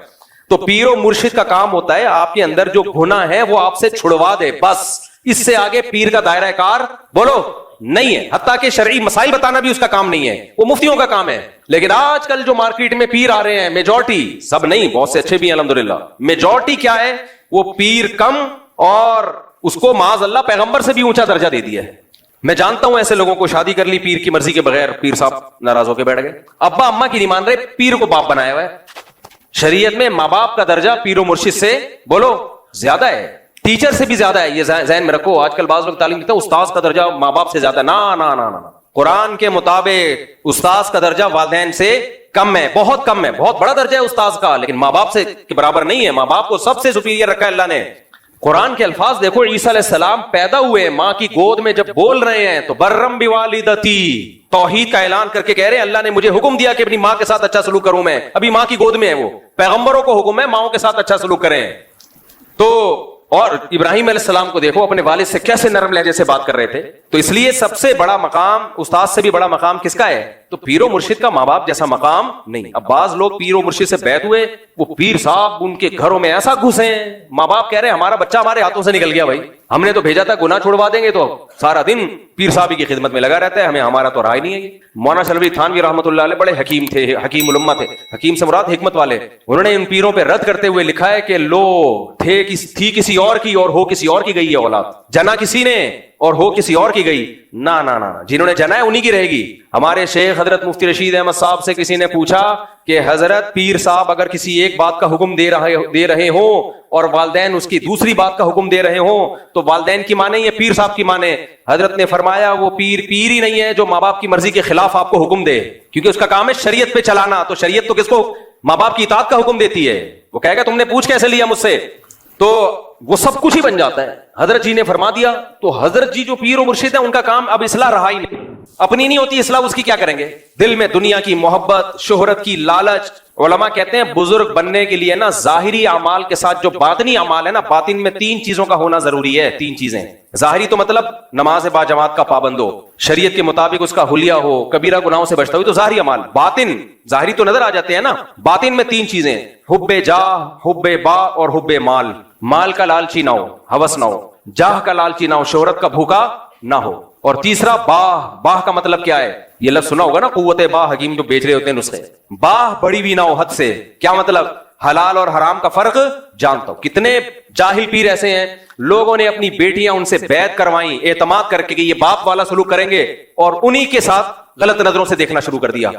تو پیر و مرشد کا کام ہوتا ہے آپ کے اندر جو گناہ ہے وہ آپ سے چھڑوا دے, بس. اس سے آگے پیر کا دائرہ کار بولو نہیں ہے. حتیٰ کہ شرعی مسائل بتانا بھی اس کا کام نہیں ہے, وہ مفتیوں کا کام ہے. لیکن آج کل جو مارکیٹ میں پیر آ رہے ہیں, میجورٹی, سب نہیں, بہت سے اچھے بھی ہیں الحمدللہ, میجورٹی کیا ہے؟ وہ پیر کم, اور اس کو معاذ اللہ پیغمبر سے بھی اونچا درجہ دے دیا ہے. میں جانتا ہوں ایسے لوگوں کو, شادی کر لی پیر کی مرضی کے بغیر, پیر صاحب ناراض ہو کے بیٹھ گئے, ابا اما کی نہیں مان رہے, پیر کو باپ بنایا ہوا ہے. شریعت میں ماں باپ کا درجہ پیر و مرشد سے بولو زیادہ ہے, ٹیچر سے بھی زیادہ ہے. یہ ذہن میں رکھو. آج کل بعض لوگ تعلیم دیتے ہیں استاذ کا درجہ ماں باپ سے زیادہ. نا نا نا نا, قرآن کے مطابق استاذ کا درجہ والدین سے کم ہے, بہت کم ہے. بہت بڑا درجہ ہے استاذ کا, لیکن ماں باپ سے کے برابر نہیں ہے. ماں باپ کو سب سے سپیریئر رکھا ہے اللہ نے. قرآن کے الفاظ دیکھو, عیسیٰ علیہ السلام پیدا ہوئے, ماں کی گود میں جب بول رہے ہیں تو برم بوالدتی, توحید کا اعلان کر کے کہہ رہے ہیں اللہ نے مجھے حکم دیا کہ اپنی ماں کے ساتھ اچھا سلوک کروں میں. ابھی ماں کی گود میں ہے وہ. پیغمبروں کو حکم ہے ماؤں کے ساتھ اچھا سلوک کریں. تو اور ابراہیم علیہ السلام کو دیکھو اپنے والد سے کیسے نرم لہجے سے بات کر رہے تھے. تو اس لیے سب سے بڑا مقام استاد سے بھی بڑا مقام کس کا ہے؟ تو پیر و مرشد کا ماں باپ جیسا مقام نہیں. اب بعض لوگ پیر و مرشد سے بیعت ہوئے, وہ پیر صاحب ان کے گھروں میں ایسا گھسے ہیں, ماں باپ کہہ رہے ہیں ہمارا بچہ ہمارے ہاتھوں سے نکل گیا بھائی, ہم نے تو بھیجا تھا گناہ چھوڑوا دیں گے, تو سارا دن پیر صاحب کی خدمت میں لگا رہتا ہے, ہمیں ہمارا تو رائے نہیں ہے. مولانا شلوی تھانوی رحمۃ اللہ علیہ بڑے حکیم تھے, حکیم الامہ تھے. حکیم سے مراد حکمت والے. انہوں نے ان پیروں پہ رد کرتے ہوئے لکھا ہے کہ لو تھی کسی اور کی اور ہو کسی اور کی گئی ہے اولاد, جنا کسی نے اور ہو کسی اور کی گئی. نہ نہ نہ, جنہوں نے جنا ہے انہی کی رہے گی. ہمارے شیخ حضرت مفتی رشید احمد صاحب سے کسی نے پوچھا کہ حضرت پیر صاحب اگر کسی ایک بات کا حکم دے رہے ہوں اور والدین اس کی دوسری بات کا حکم دے رہے ہوں تو والدین کی مانے یا پیر صاحب کی مانے؟ حضرت نے فرمایا وہ پیر ہی نہیں ہے جو ماں باپ کی مرضی کے خلاف آپ کو حکم دے, کیونکہ اس کا کام ہے شریعت پہ چلانا. تو شریعت تو کس کو؟ ماں باپ کی اطاعت کا حکم دیتی ہے. وہ کہے گا تم نے پوچھ کیسے لیا مجھ سے, تو وہ سب کچھ ہی بن جاتا ہے. حضرت جی نے فرما دیا. تو حضرت جی جو پیر و مرشد ہیں ان کا کام اب اصلاح رہا ہی نہیں, اپنی نہیں ہوتی اصلاح, اس کی کیا کریں گے؟ دل میں دنیا کی محبت, شہرت کی لالچ. علماء کہتے ہیں بزرگ بننے کے لیے نا ظاہری اعمال کے ساتھ جو باطنی اعمال ہے نا, باطن میں 3 چیزوں کا ہونا ضروری ہے. 3 چیزیں. ظاہری تو مطلب نماز با جماعت کا پابند ہو, شریعت کے مطابق اس کا حلیہ ہو, کبیرہ گناہوں سے بچتا ہو, تو ظاہری اعمال. باطن ظاہری تو نظر آ جاتے ہیں نا, باطن میں 3 چیزیں, حب جاہ, حب با اور حب مال. مال کا لالچی نہ ہو, ہوس نہ ہو, جاہ کا لالچی نہ ہو, شہرت کا بھوکا نہ ہو, اور تیسرا باہ. باہ کا مطلب کیا ہے؟ یہ لفظ سنا ہوگا نا, قوت باہ. حکیم جو بیچ رہے ہوتے ہیں نسخے, باہ بڑی بھی نہ ہو حد سے. کیا مطلب؟ حلال اور حرام کا فرق جانتا ہوں. کتنے جاہل پیر ایسے ہیں, لوگوں نے اپنی بیٹیاں ان سے بیعت کروائیں اعتماد کر کے کہ یہ باپ والا سلوک کریں گے, اور انہی کے ساتھ غلط نظروں سے دیکھنا شروع کر دیا,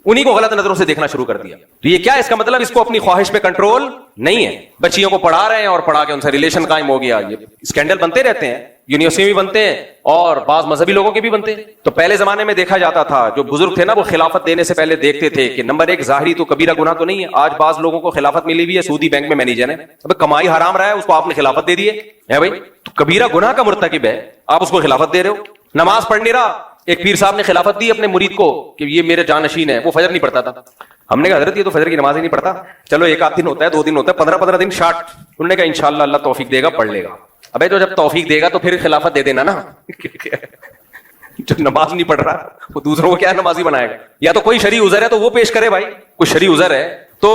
انہی کو غلط نظروں سے دیکھنا شروع کر دیا. تو یہ کیا اس کا مطلب؟ اس کو اپنی خواہش پہ کنٹرول نہیں ہے. بچیوں کو پڑھا رہے ہیں اور پڑھا کے ان سے ریلیشن قائم ہو گیا. یہ اسکینڈل بنتے رہتے ہیں, یونیورسٹی میں بنتے ہیں اور بعض مذہبی لوگوں کے بھی بنتے ہیں. تو پہلے زمانے میں دیکھا جاتا تھا, جو بزرگ تھے نا وہ خلافت دینے سے پہلے دیکھتے تھے کہ نمبر 1 ظاہری تو کبیرہ گناہ تو نہیں ہے. آج بعض لوگوں کو خلافت ملی ہوئی ہے, سودی بینک میں مینیجر ہے, اب کمائی حرام رہا ہے اس کو آپ نے خلافت دے دی ہے بھائی. تو کبیرہ گناہ کا مرتکب ہے, آپ اس کو خلافت دے رہے ہو. نماز پڑھ نہیں رہا, ایک پیر صاحب نے خلافت دی اپنے مرید کو کہ یہ میرے جانشین ہے, وہ فجر نہیں پڑھتا تھا. ہم نے کہا حضرت یہ تو فجر کی نماز ہی نہیں پڑھتا. چلو 1 آدھ دن ہوتا ہے, 2 دن ہوتا ہے, 15 دن شارٹ. انہوں نے کہا انشاءاللہ اللہ توفیق دے گا, پڑھ لے گا. ابے تو جب توفیق دے گا تو پھر خلافت دے دینا نا. جو نماز نہیں پڑھ رہا وہ دوسروں کو کیا نمازی بنائے گا؟ یا تو کوئی شرعی عذر ہے تو وہ پیش کرے بھائی, کوئی شرعی عذر ہے تو.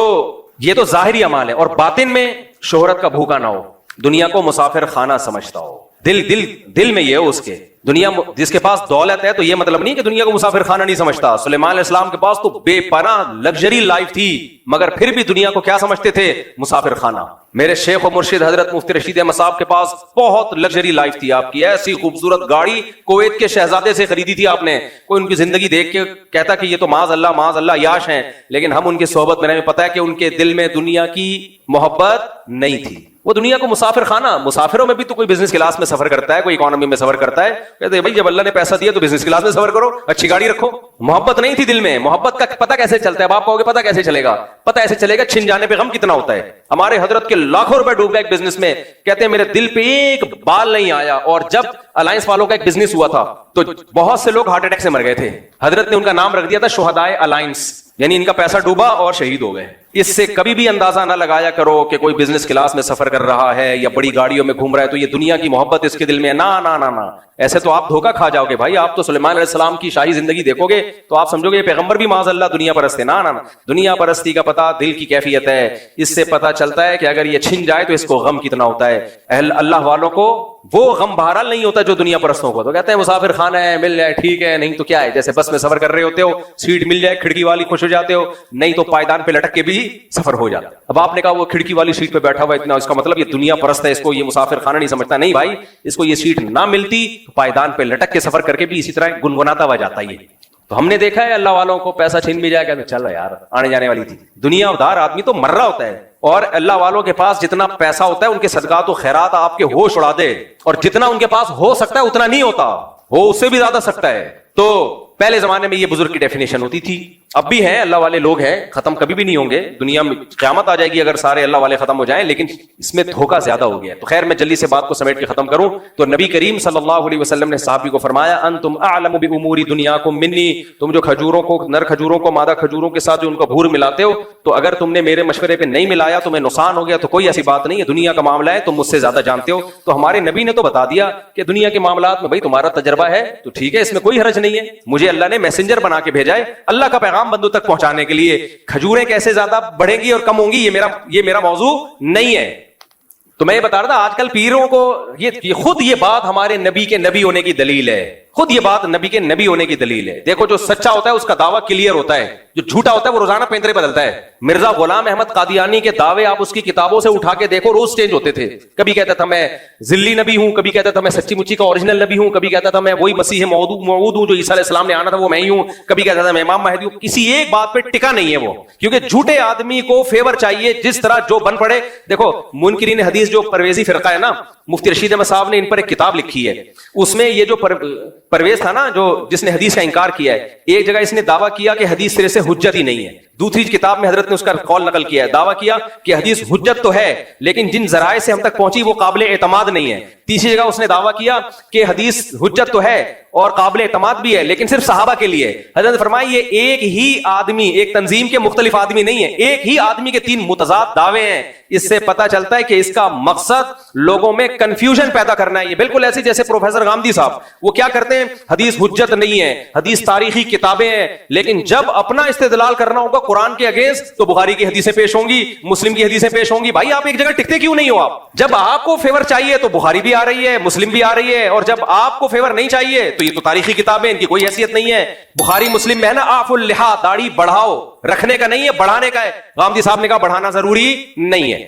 یہ تو ظاہری اعمال ہے. اور باطن میں شہرت کا بھوکا نہ ہو, دنیا کو مسافر خانہ سمجھتا ہو. دل میں یہ ہو اس کے, دنیا جس کے پاس دولت ہے تو یہ مطلب نہیں کہ دنیا کو مسافر خانہ نہیں سمجھتا. سلیمان علیہ السلام کے پاس تو بے پناہ لگژری لائف تھی, مگر پھر بھی دنیا کو کیا سمجھتے تھے؟ مسافر خانہ. میرے شیخ و مرشد حضرت مفتی رشید احمد صاحب کے پاس بہت لگژری لائف تھی. آپ کی ایسی خوبصورت گاڑی کویت کے شہزادے سے خریدی تھی آپ نے. کوئی ان کی زندگی دیکھ کے کہتا کہ یہ تو معاذ اللہ یاش ہیں, لیکن ہم ان کی صحبت میں ہمیں پتا ہے کہ ان کے دل میں دنیا کی محبت نہیں تھی. وہ دنیا کو مسافر خانہ, مسافروں میں بھی تو کوئی بزنس کلاس میں سفر کرتا ہے, کوئی اکانومی میں سفر کرتا ہے. کہتے ہیں بھائی جب اللہ نے پیسہ دیا تو بزنس کلاس میں سفر کرو, اچھی گاڑی رکھو. محبت نہیں تھی دل میں. محبت کا پتہ کیسے چلتا ہے؟ اب آپ کہو گے پتہ کیسے چلے گا؟ پتہ ایسے چلے گا چھن جانے پہ غم کتنا ہوتا ہے. ہمارے حضرت کے لاکھوں روپے ڈوب گئے ایک بزنس میں, کہتے ہیں میرے دل پہ ایک بال نہیں آیا. اور جب الائنس والوں کا ایک بزنس ہوا تھا تو بہت سے لوگ ہارٹ اٹیک سے مر گئے تھے. حضرت نے ان کا نام رکھ دیا تھا شہدائے الائنس, یعنی ان کا پیسہ ڈوبا اور شہید ہو گئے. اس سے کبھی بھی اندازہ نہ لگایا کرو کہ کوئی بزنس کلاس میں سفر کر رہا ہے یا بڑی گاڑیوں میں گھوم رہا ہے تو یہ دنیا کی محبت اس کے دل میں ہے. نا نا نا نا, ایسے تو آپ دھوکا کھا جاؤ گے بھائی. آپ تو سلیمان علیہ السلام کی شاہی زندگی دیکھو گے تو آپ سمجھو گے یہ پیغمبر بھی معاذ اللہ دنیا پرست ہے. نا نا نا, دنیا پرستی کا پتہ دل کی کیفیت ہے. اس سے پتہ چلتا ہے کہ اگر یہ چھن جائے تو اس کو غم کتنا ہوتا ہے. اہل اللہ والوں کو وہ غم بہرحال نہیں ہوتا جو دنیا پرستوں کو. تو کہتے ہیں مسافر خانہ ہے, مل جائے ٹھیک ہے, نہیں تو کیا ہے, جیسے بس میں سفر کر رہے ہوتے ہو, سیٹ مل جائے کھڑکی والی خوش ہو جاتے ہو, نہیں تو پائیدان پہ لٹک کے بھی سفر ہو جاتا. اب آپ نے کہا وہ کھڑکی والی سیٹ پہ بیٹھا ہوا اتنا, اس کا مطلب یہ دنیا پرست ہے, اس کو یہ مسافر خانہ نہیں سمجھتا. نہیں بھائی, اس کو یہ سیٹ نہ ملتی تو پائیدان پہ لٹک کے سفر کر کے بھی اسی طرح گنگناتا ہوا جاتا ہے. تو ہم نے دیکھا ہے اللہ والوں کو پیسہ چھین بھی جائے گا, چل یار آنے جانے والی تھی. دنیا دار آدمی تو مر رہا ہوتا ہے, اور اللہ والوں کے پاس جتنا پیسہ ہوتا ہے ان کے صدقات و خیرات آپ کے ہوش اڑا دے, اور جتنا ان کے پاس ہو سکتا ہے اتنا نہیں ہوتا, وہ اس سے بھی زیادہ سکتا ہے. تو پہلے زمانے میں یہ بزرگ کی ڈیفینیشن ہوتی تھی. اب بھی ہیں اللہ والے لوگ ہیں, ختم کبھی بھی نہیں ہوں گے, دنیا میں قیامت آ جائے گی اگر سارے اللہ والے ختم ہو جائیں, لیکن اس میں دھوکہ زیادہ ہو گیا. تو خیر میں جلدی سے بات کو سمیٹ کے ختم کروں تو نبی کریم صلی اللہ علیہ وسلم نے صحابی کو فرمایا انتم اعلم بامور دنیاکم منی, تم جو کھجوروں کو, نر کھجوروں کو مادہ کھجوروں کے ساتھ جو ان کا بھور ملاتے ہو, تو اگر تم نے میرے مشورے پہ نہیں ملایا تمہیں نقصان ہو گیا تو کوئی ایسی بات نہیں ہے, دنیا کا معاملہ ہے, تم مجھ سے زیادہ جانتے ہو. تو ہمارے نبی نے تو بتا دیا کہ دنیا کے معاملات میں بھائی تمہارا تجربہ ہے تو ٹھیک ہے, اس میں کوئی حرج نہیں ہے, مجھے اللہ نے میسنجر بنا کے بھیجا ہے اللہ کا پیغام بندوں تک پہنچانے کے لیے. کھجوریں کیسے زیادہ بڑھیں گی اور کم ہوں گی یہ میرا موضوع نہیں ہے. تو میں یہ بتا رہا تھا آج کل پیروں کو یہ خود یہ بات ہمارے نبی کے نبی ہونے کی دلیل ہے, خود یہ بات نبی کے نبی ہونے کی دلیل ہے. دیکھو جو سچا ہوتا ہے اس کا دعویٰ کلیئر ہوتا ہے, جو جھوٹا ہوتا ہے وہ روزانہ پینترے بدلتا ہے. مرزا غلام احمد قادیانی کے دعوے آپ اس کی کتابوں سے اٹھا کے دیکھو روز چینج ہوتے تھے. کبھی کہتا تھا میں ذلی نبی ہوں, کبھی کہتا تھا میں سچی مچی کا اوریجنل نبی ہوں, کبھی کہتا تھا میں وہی مسیح موعود ہوں جو عیسیٰ علیہ السلام نے آنا تھا وہ میں ہی ہوں, کبھی کہتا تھا میں امام مہدی ہوں. کسی ایک بات پہ ٹکا نہیں ہے وہ, کیونکہ جھوٹے آدمی کو فیور چاہیے جس طرح جو بن پڑے. دیکھو منکرین حدیث جو پرویزی فرقہ ہے نا, مفتی رشید احمد صاحب نے ان پر ایک کتاب لکھی ہے, اس میں یہ جو پرویز تھا نا جو جس نے حدیث کا انکار کیا ہے, ایک جگہ اس نے دعویٰ کیا کہ حدیث سرے سے حجت ہی نہیں ہے, دوسری کتاب میں حضرت نے اس کا قول نقل کیا ہے, دعویٰ کیا کہ حدیث حجت تو ہے لیکن جن ذرائع سے ہم تک پہنچی وہ قابل اعتماد نہیں ہے. تیسری جگہ اس نے دعویٰ کیا کہ حدیث حجت تو ہے اور قابل اعتماد بھی ہے لیکن صرف صحابہ کے لیے. حضرت نے فرمایا یہ ایک ہی آدمی, ایک تنظیم کے مختلف آدمی نہیں ہے, ایک ہی آدمی کے تین متضاد دعوے ہیں. اس سے پتہ چلتا ہے کہ اس کا مقصد لوگوں میں کنفیوژن پیدا کرنا ہے. یہ بالکل ایسے جیسے پروفیسر غامدی صاحب وہ کیا کرتے ہیں, حدیث حجت نہیں ہے, حدیث تاریخی کتابیں ہیں, لیکن جب اپنا استدلال کرنا ہوگا قرآن کے اگینسٹ تو بخاری کی حدیثیں پیش ہوں گی, مسلم کی حدیثیں پیش ہوں گی. بھائی آپ ایک جگہ ٹکتے کیوں نہیں ہو؟ آپ جب آپ کو فیور چاہیے تو بخاری بھی آ رہی ہے, مسلم بھی آ رہی ہے, اور جب آپ کو فیور نہیں چاہیے تو یہ تو تاریخی کتابیں, ان کی کوئی حیثیت نہیں ہے. بخاری مسلم میں ہے نا آف اللحا, داڑھی بڑھاؤ, رکھنے کا نہیں ہے بڑھانے کا ہے. غامدی صاحب نے کہا بڑھانا ضروری نہیں ہے.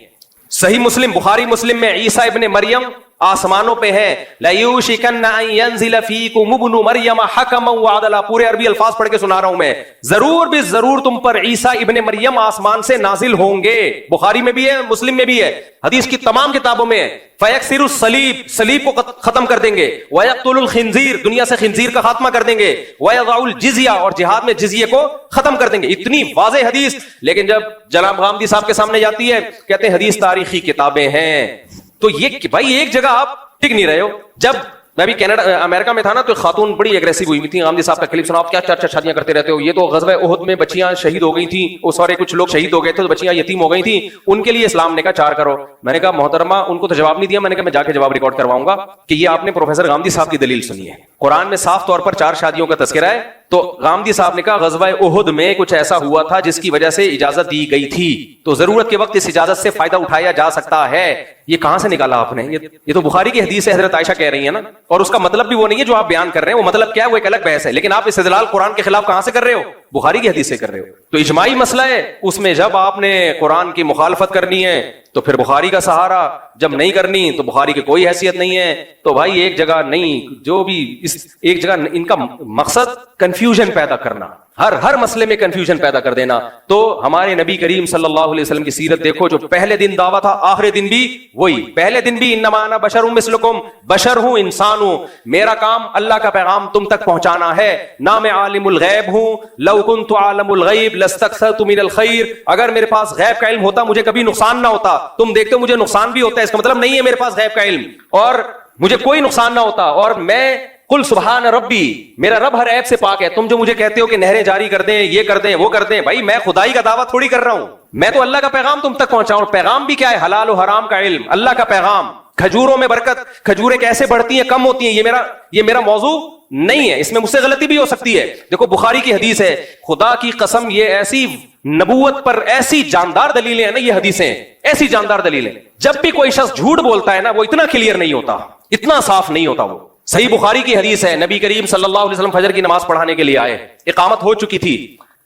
صحیح مسلم, بخاری مسلم میں عیسیٰ ابن مریم آسمانوں پہ ہے, لَيُوشِكَنَّ أَن يَنزِلَ فِيكُمُ ابْنُ مَرْيَمَ حَكَمًا وَعَدْلًا. پورے عربی الفاظ پڑھ کے سنا رہا ہوں میں, ضرور بھی ضرور تم پر عیسیٰ ابن مریم آسمان سے نازل ہوں گے. بخاری میں بھی ہے, مسلم میں بھی ہے, حدیث کی تمام کتابوں میں ہے. فَيَكْسِرُ الصَّلِيبَ, صلیب کو ختم کر دیں گے. وَيَقْتُلُ الْخِنزِيرَ, دنیا سے خنزیر کا خاتمہ کر دیں گے. وَيَضَعُ الْجِزْيَةَ, اور جہاد میں جزیے کو ختم کر دیں گے. اتنی واضح حدیث, لیکن جب جناب غامدی صاحب کے سامنے جاتی ہے کہتے ہیں حدیث تاریخی کتابیں ہیں. تو یہ بھائی ایک جگہ آپ ٹک نہیں رہے ہو. جب میں بھی کینیڈا امریکہ میں تھا نا تو خاتون بڑی ایگریسو ہوئی تھی. غامدی صاحب کا کلپ سنا, آپ کیا چار شادیاں کرتے رہتے ہو, یہ تو غزوہ احد میں بچیاں شہید ہو گئی تھیں, وہ سارے کچھ لوگ شہید ہو گئے تھے تو بچیاں یتیم ہو گئی تھیں, ان کے لیے اسلام نے کہا 4 کرو. میں نے کہا محترمہ, ان کو تو جواب نہیں دیا, میں نے کہا میں جا کے جواب ریکارڈ کرواؤں گا کہ یہ آپ نے پروفیسر غامدی صاحب کی دلیل سنی ہے. قرآن میں صاف طور پر 4 شادیوں کا تذکرہ ہے. تو غامدی صاحب نے کہا غزوہ احد میں کچھ ایسا ہوا تھا جس کی وجہ سے اجازت دی گئی تھی, تو ضرورت کے وقت اس اجازت سے فائدہ اٹھایا جا سکتا ہے. یہ کہاں سے نکالا آپ نے؟ یہ تو بخاری کی حدیث ہے, حضرت عائشہ کہہ رہی ہیں نا, اور اس کا مطلب بھی وہ نہیں ہے جو آپ بیان کر رہے ہیں. وہ مطلب کیا ہے وہ ایک الگ بحث ہے, لیکن آپ استدلال قرآن کے خلاف کہاں سے کر رہے ہو؟ بخاری کی حدیث سے کر رہے ہو. تو اجماعی مسئلہ ہے, اس میں جب آپ نے قرآن کی مخالفت کرنی ہے تو پھر بخاری کا سہارا, جب نہیں کرنی تو بخاری کی کوئی حیثیت نہیں ہے. تو بھائی ایک جگہ نہیں, جو بھی ایک جگہ ان کا مقصد کنفیوژن پیدا کرنا, ہر مسئلے میں کنفیوژن پیدا کر دینا. تو ہمارے نبی کریم صلی اللہ علیہ وسلم کی سیرت دیکھو, جو پہلے دن دعویٰ تھا آخری دن بھی وہی. پہلے دن بھی انما انا بشر مثلکم, بشر ہوں, انسان ہوں, میرا کام اللہ کا پیغام تم تک پہنچانا ہے. نہ میں عالم الغیب ہوں, لو کنت عالم الغیب لاستکثرت من الخیر, اگر میرے پاس غیب کا علم ہوتا مجھے کبھی نقصان نہ ہوتا. تم دیکھتے ہو مجھے نقصان بھی ہوتا ہے, اس کا مطلب نہیں ہے میرے پاس غیب کا علم اور مجھے کوئی نقصان نہ ہوتا. اور میں قل سبحان ربی, میرا رب ہر عیب سے پاک ہے. تم جو مجھے کہتے ہو کہ نہریں جاری کر دیں, یہ کر دیں, وہ کر دیں, بھائی میں خدائی کا دعویٰ تھوڑی کر رہا ہوں, میں تو اللہ کا پیغام تم تک پہنچاؤں. پیغام بھی کیا ہے؟ حلال و حرام کا علم, اللہ کا پیغام. کھجوروں میں برکت, کھجوریں کیسے بڑھتی ہیں کم ہوتی ہیں, یہ میرا موضوع نہیں ہے, اس میں مجھ سے غلطی بھی ہو سکتی ہے. دیکھو بخاری کی حدیث ہے, خدا کی قسم یہ ایسی نبوت پر ایسی جاندار دلیلیں ہیں نا, یہ حدیثیں ایسی جاندار دلیلیں. جب بھی کوئی شخص جھوٹ بولتا ہے نا وہ اتنا کلیئر نہیں ہوتا, اتنا صاف نہیں ہوتا. وہ صحیح بخاری کی حدیث ہے, نبی کریم صلی اللہ علیہ وسلم فجر کی نماز پڑھانے کے لیے آئے, اقامت ہو چکی تھی.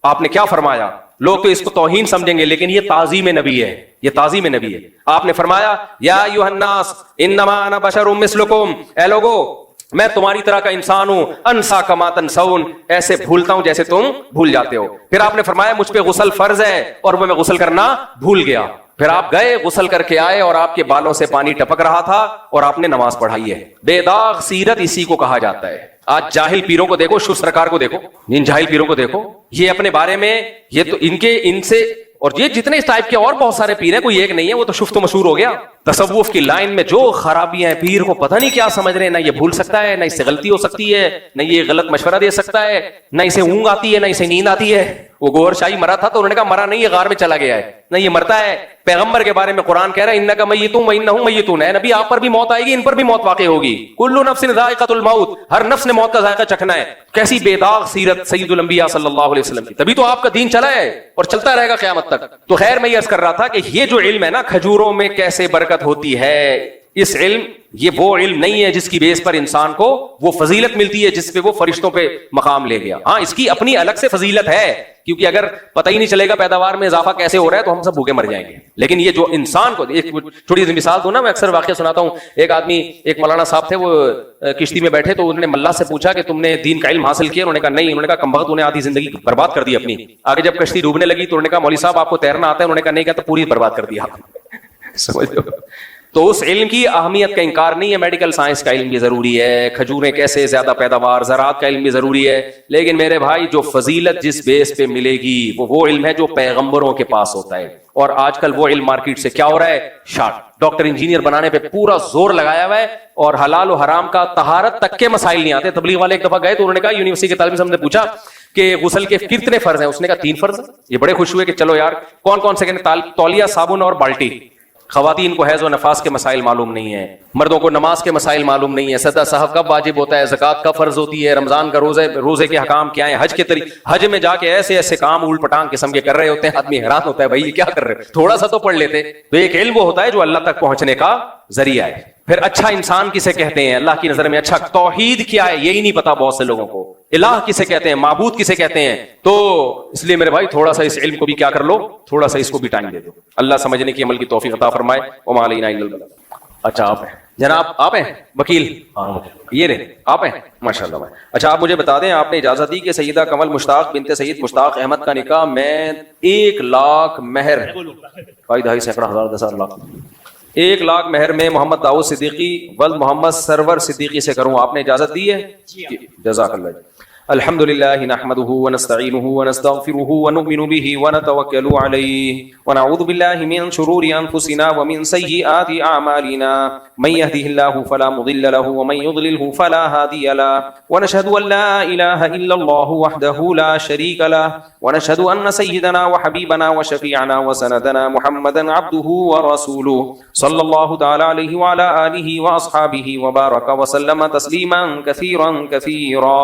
آپ نے کیا فرمایا؟ لوگ تو اس کو توہین سمجھیں گے لیکن یہ تعظیم نبی ہے, یہ تعظیم نبی ہے. آپ نے فرمایا یا ایھا الناس انما انا بشر مثلکم, اے لوگو میں تمہاری طرح کا انسان ہوں, انسا کما تنسون, ایسے بھولتا ہوں جیسے تم بھول جاتے ہو. پھر آپ نے فرمایا مجھ پہ غسل فرض ہے اور میں غسل کرنا بھول گیا. پھر آپ گئے, غسل کر کے آئے اور آپ کے بالوں سے پانی ٹپک رہا تھا اور آپ نے نماز پڑھائی ہے. بے داغ سیرت اسی کو کہا جاتا ہے. آج جاہل پیروں کو دیکھو، شیو سرکار کو دیکھو، ان جاہل پیروں کو دیکھو، یہ اپنے بارے میں یہ تو ان سے اور یہ جتنے اس ٹائپ کے اور بہت سارے پیر ہیں، کوئی ایک نہیں ہے، وہ تو شفت و مشہور ہو گیا. تصوف کی لائن میں جو خرابیاں ہیں، پیر کو پتہ نہیں کیا سمجھ رہے ہیں، نہ یہ بھول سکتا ہے، نہ اس سے غلطی ہو سکتی ہے، نہ یہ غلط مشورہ دے سکتا ہے، نہ اسے اونگ آتی ہے، نہ اسے نیند آتی ہے. وہ گور شاہی مرا تھا تو انہوں نے کہا مرا نہیں، یہ غار میں چلا گیا ہے. نہ یہ مرتا ہے. پیغمبر کے بارے میں قرآن کہہ رہا ہے انک میتون وانہم میتون، ہے نبی آپ پر بھی موت آئے گی، ان پر بھی موت واقع ہوگی. کل نفس ذائقۃ الموت، ہر نفس نے موت کا ذائقہ چکھنا ہے. کیسی بے داغ سیرت سید الانبیاء صلی اللہ علیہ وسلم کی، تبھی تو آپ کا دین چلا ہے اور چلتا رہے گا قیامت تک. تو خیر میں یہ عرض کر رہا تھا کہ یہ جو علم ہے نا، کھجوروں میں کیسے برکت ہوتی ہے، اس علم یہ وہ علم نہیں ہے جس کی بیس پر انسان کو وہ فضیلت ملتی ہے جس پہ وہ فرشتوں پہ مقام لے گیا. ہاں اس کی اپنی الگ سے فضیلت ہے، کیونکہ اگر پتہ ہی نہیں چلے گا پیداوار میں اضافہ کیسے ہو رہا ہے تو ہم سب بھوکے مر جائیں گے. لیکن یہ جو انسان کو، ایک چھوٹی سی مثال دوں نا، میں اکثر واقعہ سناتا ہوں. ایک آدمی، ایک مولانا صاحب تھے، وہ کشتی میں بیٹھے تو انہوں نے ملا سے پوچھا کہ تم نے دین کا علم حاصل کیا؟ انہوں نے کہا نہیں. انہوں نے کہا کمبخت، انہیں آدھی زندگی برباد کر دی اپنی. آگے جب کشتی ڈوبنے لگی تو انہوں نے کہا مولوی صاحب آپ کو تیرنا آتا ہے؟ انہوں نے کہا نہیں. کہا تو پوری برباد کر دیا آپ. سمجھ لو. تو اس علم کی اہمیت کا انکار نہیں ہے. میڈیکل سائنس کا علم بھی ضروری ہے، کھجوریں کیسے زیادہ پیداوار، زراعت کا علم بھی ضروری ہے. لیکن میرے بھائی جو فضیلت جس بیس پہ ملے گی وہ علم ہے جو پیغمبروں کے پاس ہوتا ہے. اور آج کل وہ علم مارکیٹ سے کیا ہو رہا ہے؟ شارٹ. ڈاکٹر انجینئر بنانے پہ پورا زور لگایا ہوا ہے، اور حلال و حرام کا طہارت تک کے مسائل نہیں آتے. تبلیغ والے ایک دفعہ گئے تو انہوں نے کہا، یونیورسٹی کے طالب علم نے پوچھا کہ غسل کے کتنے فرض ہیں؟ اس نے کہا 3 فرض. یہ بڑے خوش ہوئے کہ چلو یار کون کون سے کہنے؟ تولیہ، صابن اور بالٹی. خواتین کو حیض و نفاس کے مسائل معلوم نہیں ہے، مردوں کو نماز کے مسائل معلوم نہیں ہے، سدا صاحب کب واجب ہوتا ہے، زکوٰۃ کب فرض ہوتی ہے، رمضان کا روزے کے حکام کیا ہیں، حج کے طریقے. حج میں جا کے ایسے ایسے کام اولٹ پٹانگ قسم کے کر رہے ہوتے ہیں، آدمی حیران ہوتا ہے بھائی یہ کیا کر رہے ہیں. تھوڑا سا تو پڑھ لیتے. تو ایک علم وہ ہوتا ہے جو اللہ تک پہنچنے کا ذریعہ ہے. پھر اچھا انسان کسے کہتے ہیں اللہ کی نظر میں؟ اچھا توحید کیا ہے یہی نہیں پتا بہت سے لوگوں کو. الہ کسے کہتے ہیں، معبود کسے کہتے ہیں؟ تو اس لیے میرے بھائی تھوڑا سا اس علم کو بھی کیا کر لو، تھوڑا سا اس کو بھی ٹائم دے دو. اللہ سمجھنے کی عمل کی توفیق عطا فرمائے. وما علینا الا البلاغ. اچھا آپ ہیں جناب، آپ ہیں وکیل؟ یہ رہے آپ ہیں، ماشاءاللہ. اچھا آپ مجھے بتا دیں، آپ نے اجازت دی کہ سیدہ کمل مشتاق بنت سید مشتاق احمد کا نکاح میں 1 لاکھ مہر، 2.5 سینکڑا ہزار 10,000 لاکھ، 1 لاکھ مہر میں محمد داؤد صدیقی ولد محمد سرور صدیقی سے کروں؟ آپ نے اجازت دی ہے؟ جزاک اللہ. الحمد للہ نحمده ونستعینه ونستغفره ونؤمن به ونتوکل علیہ ونعوذ باللہ من شرور انفسنا ومن سیئات اعمالنا من يهده الله فلا مضل له ومن يضلله فلا هادي له ونشهد ان لا اله الا الله وحده لا شريك له ونشهد ان سيدنا وحبيبنا وشفيعنا وسندنا محمدا عبده ورسوله صلى الله تعالى عليه وعلى اله واصحابه وبارك وسلم تسليما كثيرا كثيرا.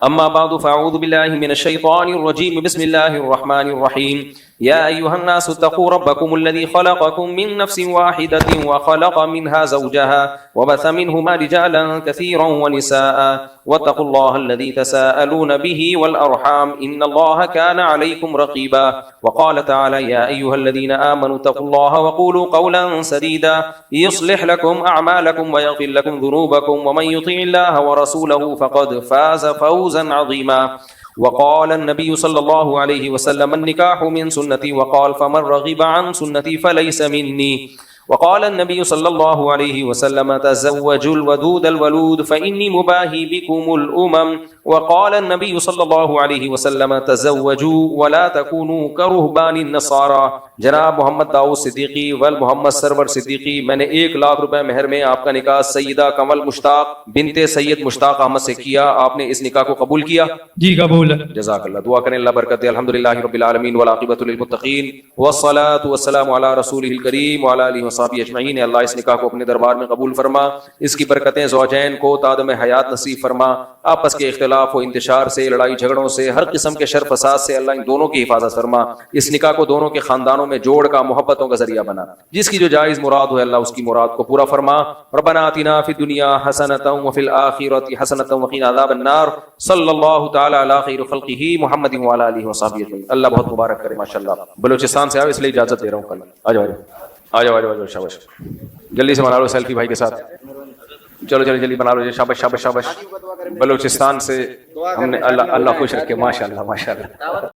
اما بعد فاعوذ بالله من الشيطان الرجيم. بسم الله الرحمن الرحيم. يا ايها الناس اتقوا ربكم الذي خلقكم من نفس واحدة وخلق منها زوجها وبث منهما رجالا كثيرا ونساء واتقوا الله الذي تساءلون به والارحام ان الله كان عليكم رقيبا. وقال تعالى يا ايها الذين امنوا اتقوا الله وقولوا قولا سديدا يصلح لكم اعمالكم ويغفر لكم ذنوبكم ومن يطع الله ورسوله فقد فاز فوزا عظيما. وقال النبي صلى الله عليه وسلم النكاح من سنتي وقال فمن رغب عن سنتي فليس مني. وقال النبي صلى الله عليه وسلم تزوجوا الودود الولود فإني مباهي بكم الأمم. وقال النبي صلى الله عليه وسلم تزوجوا ولا تكونوا كرهبان النصارى. جناب محمد داؤد صدیقی ول محمد سرور صدیقی، میں نے 1 لاکھ روپے مہر میں آپ کا نکاح سیدہ کمل مشتاق بنت سید مشتاق احمد سے کیا. آپ نے اس نکاح کو قبول کیا؟ جی قبول. جزاک اللہ. دعا کریں اللہ برکت دے. الحمدللہ رب العالمین والعاقبۃ للمتقین والصلاۃ والسلام علی رسولہ الکریم وعلی آلہ وصحبہ اجمعین. اللہ اس نکاح کو اپنے دربار میں قبول فرما، اس کی برکتیں زوجین کو تادم حیات نصیب فرما. آپس کے اختلاف و انتشار سے، لڑائی جھگڑوں سے، ہر قسم کے شر فساد سے اللہ ان دونوں کی حفاظت فرما. اس نکاح کو دونوں کے خاندانوں میں جوڑ کا، محبتوں کا ذریعہ بنا. جس کی جو جائز مراد ہو اللہ اس کی مراد کو پورا فرما. ربنا آتنا فی الدنیا حسنۃ وفی الآخرۃ حسنۃ وقنا عذاب النار. صلی اللہ تعالی علی خیر خلقہ محمد وعلی آلہ وصحبہ اجمعین. اللہ بہت مبارک کرے. ماشاءاللہ بلوچستان سے آؤ اس لیے اجازت دے رہا ہوں. کل آ جاؤ آ جاؤ آ جاؤ. شاباش جلدی سے بنا لو سیلفی بھائی کے ساتھ. چلو چلو جلدی بنا لو. شاباش شاباش شاباش. بلوچستان سے ہم نے اللہ خوش رکھے. ماشاءاللہ ماشاءاللہ.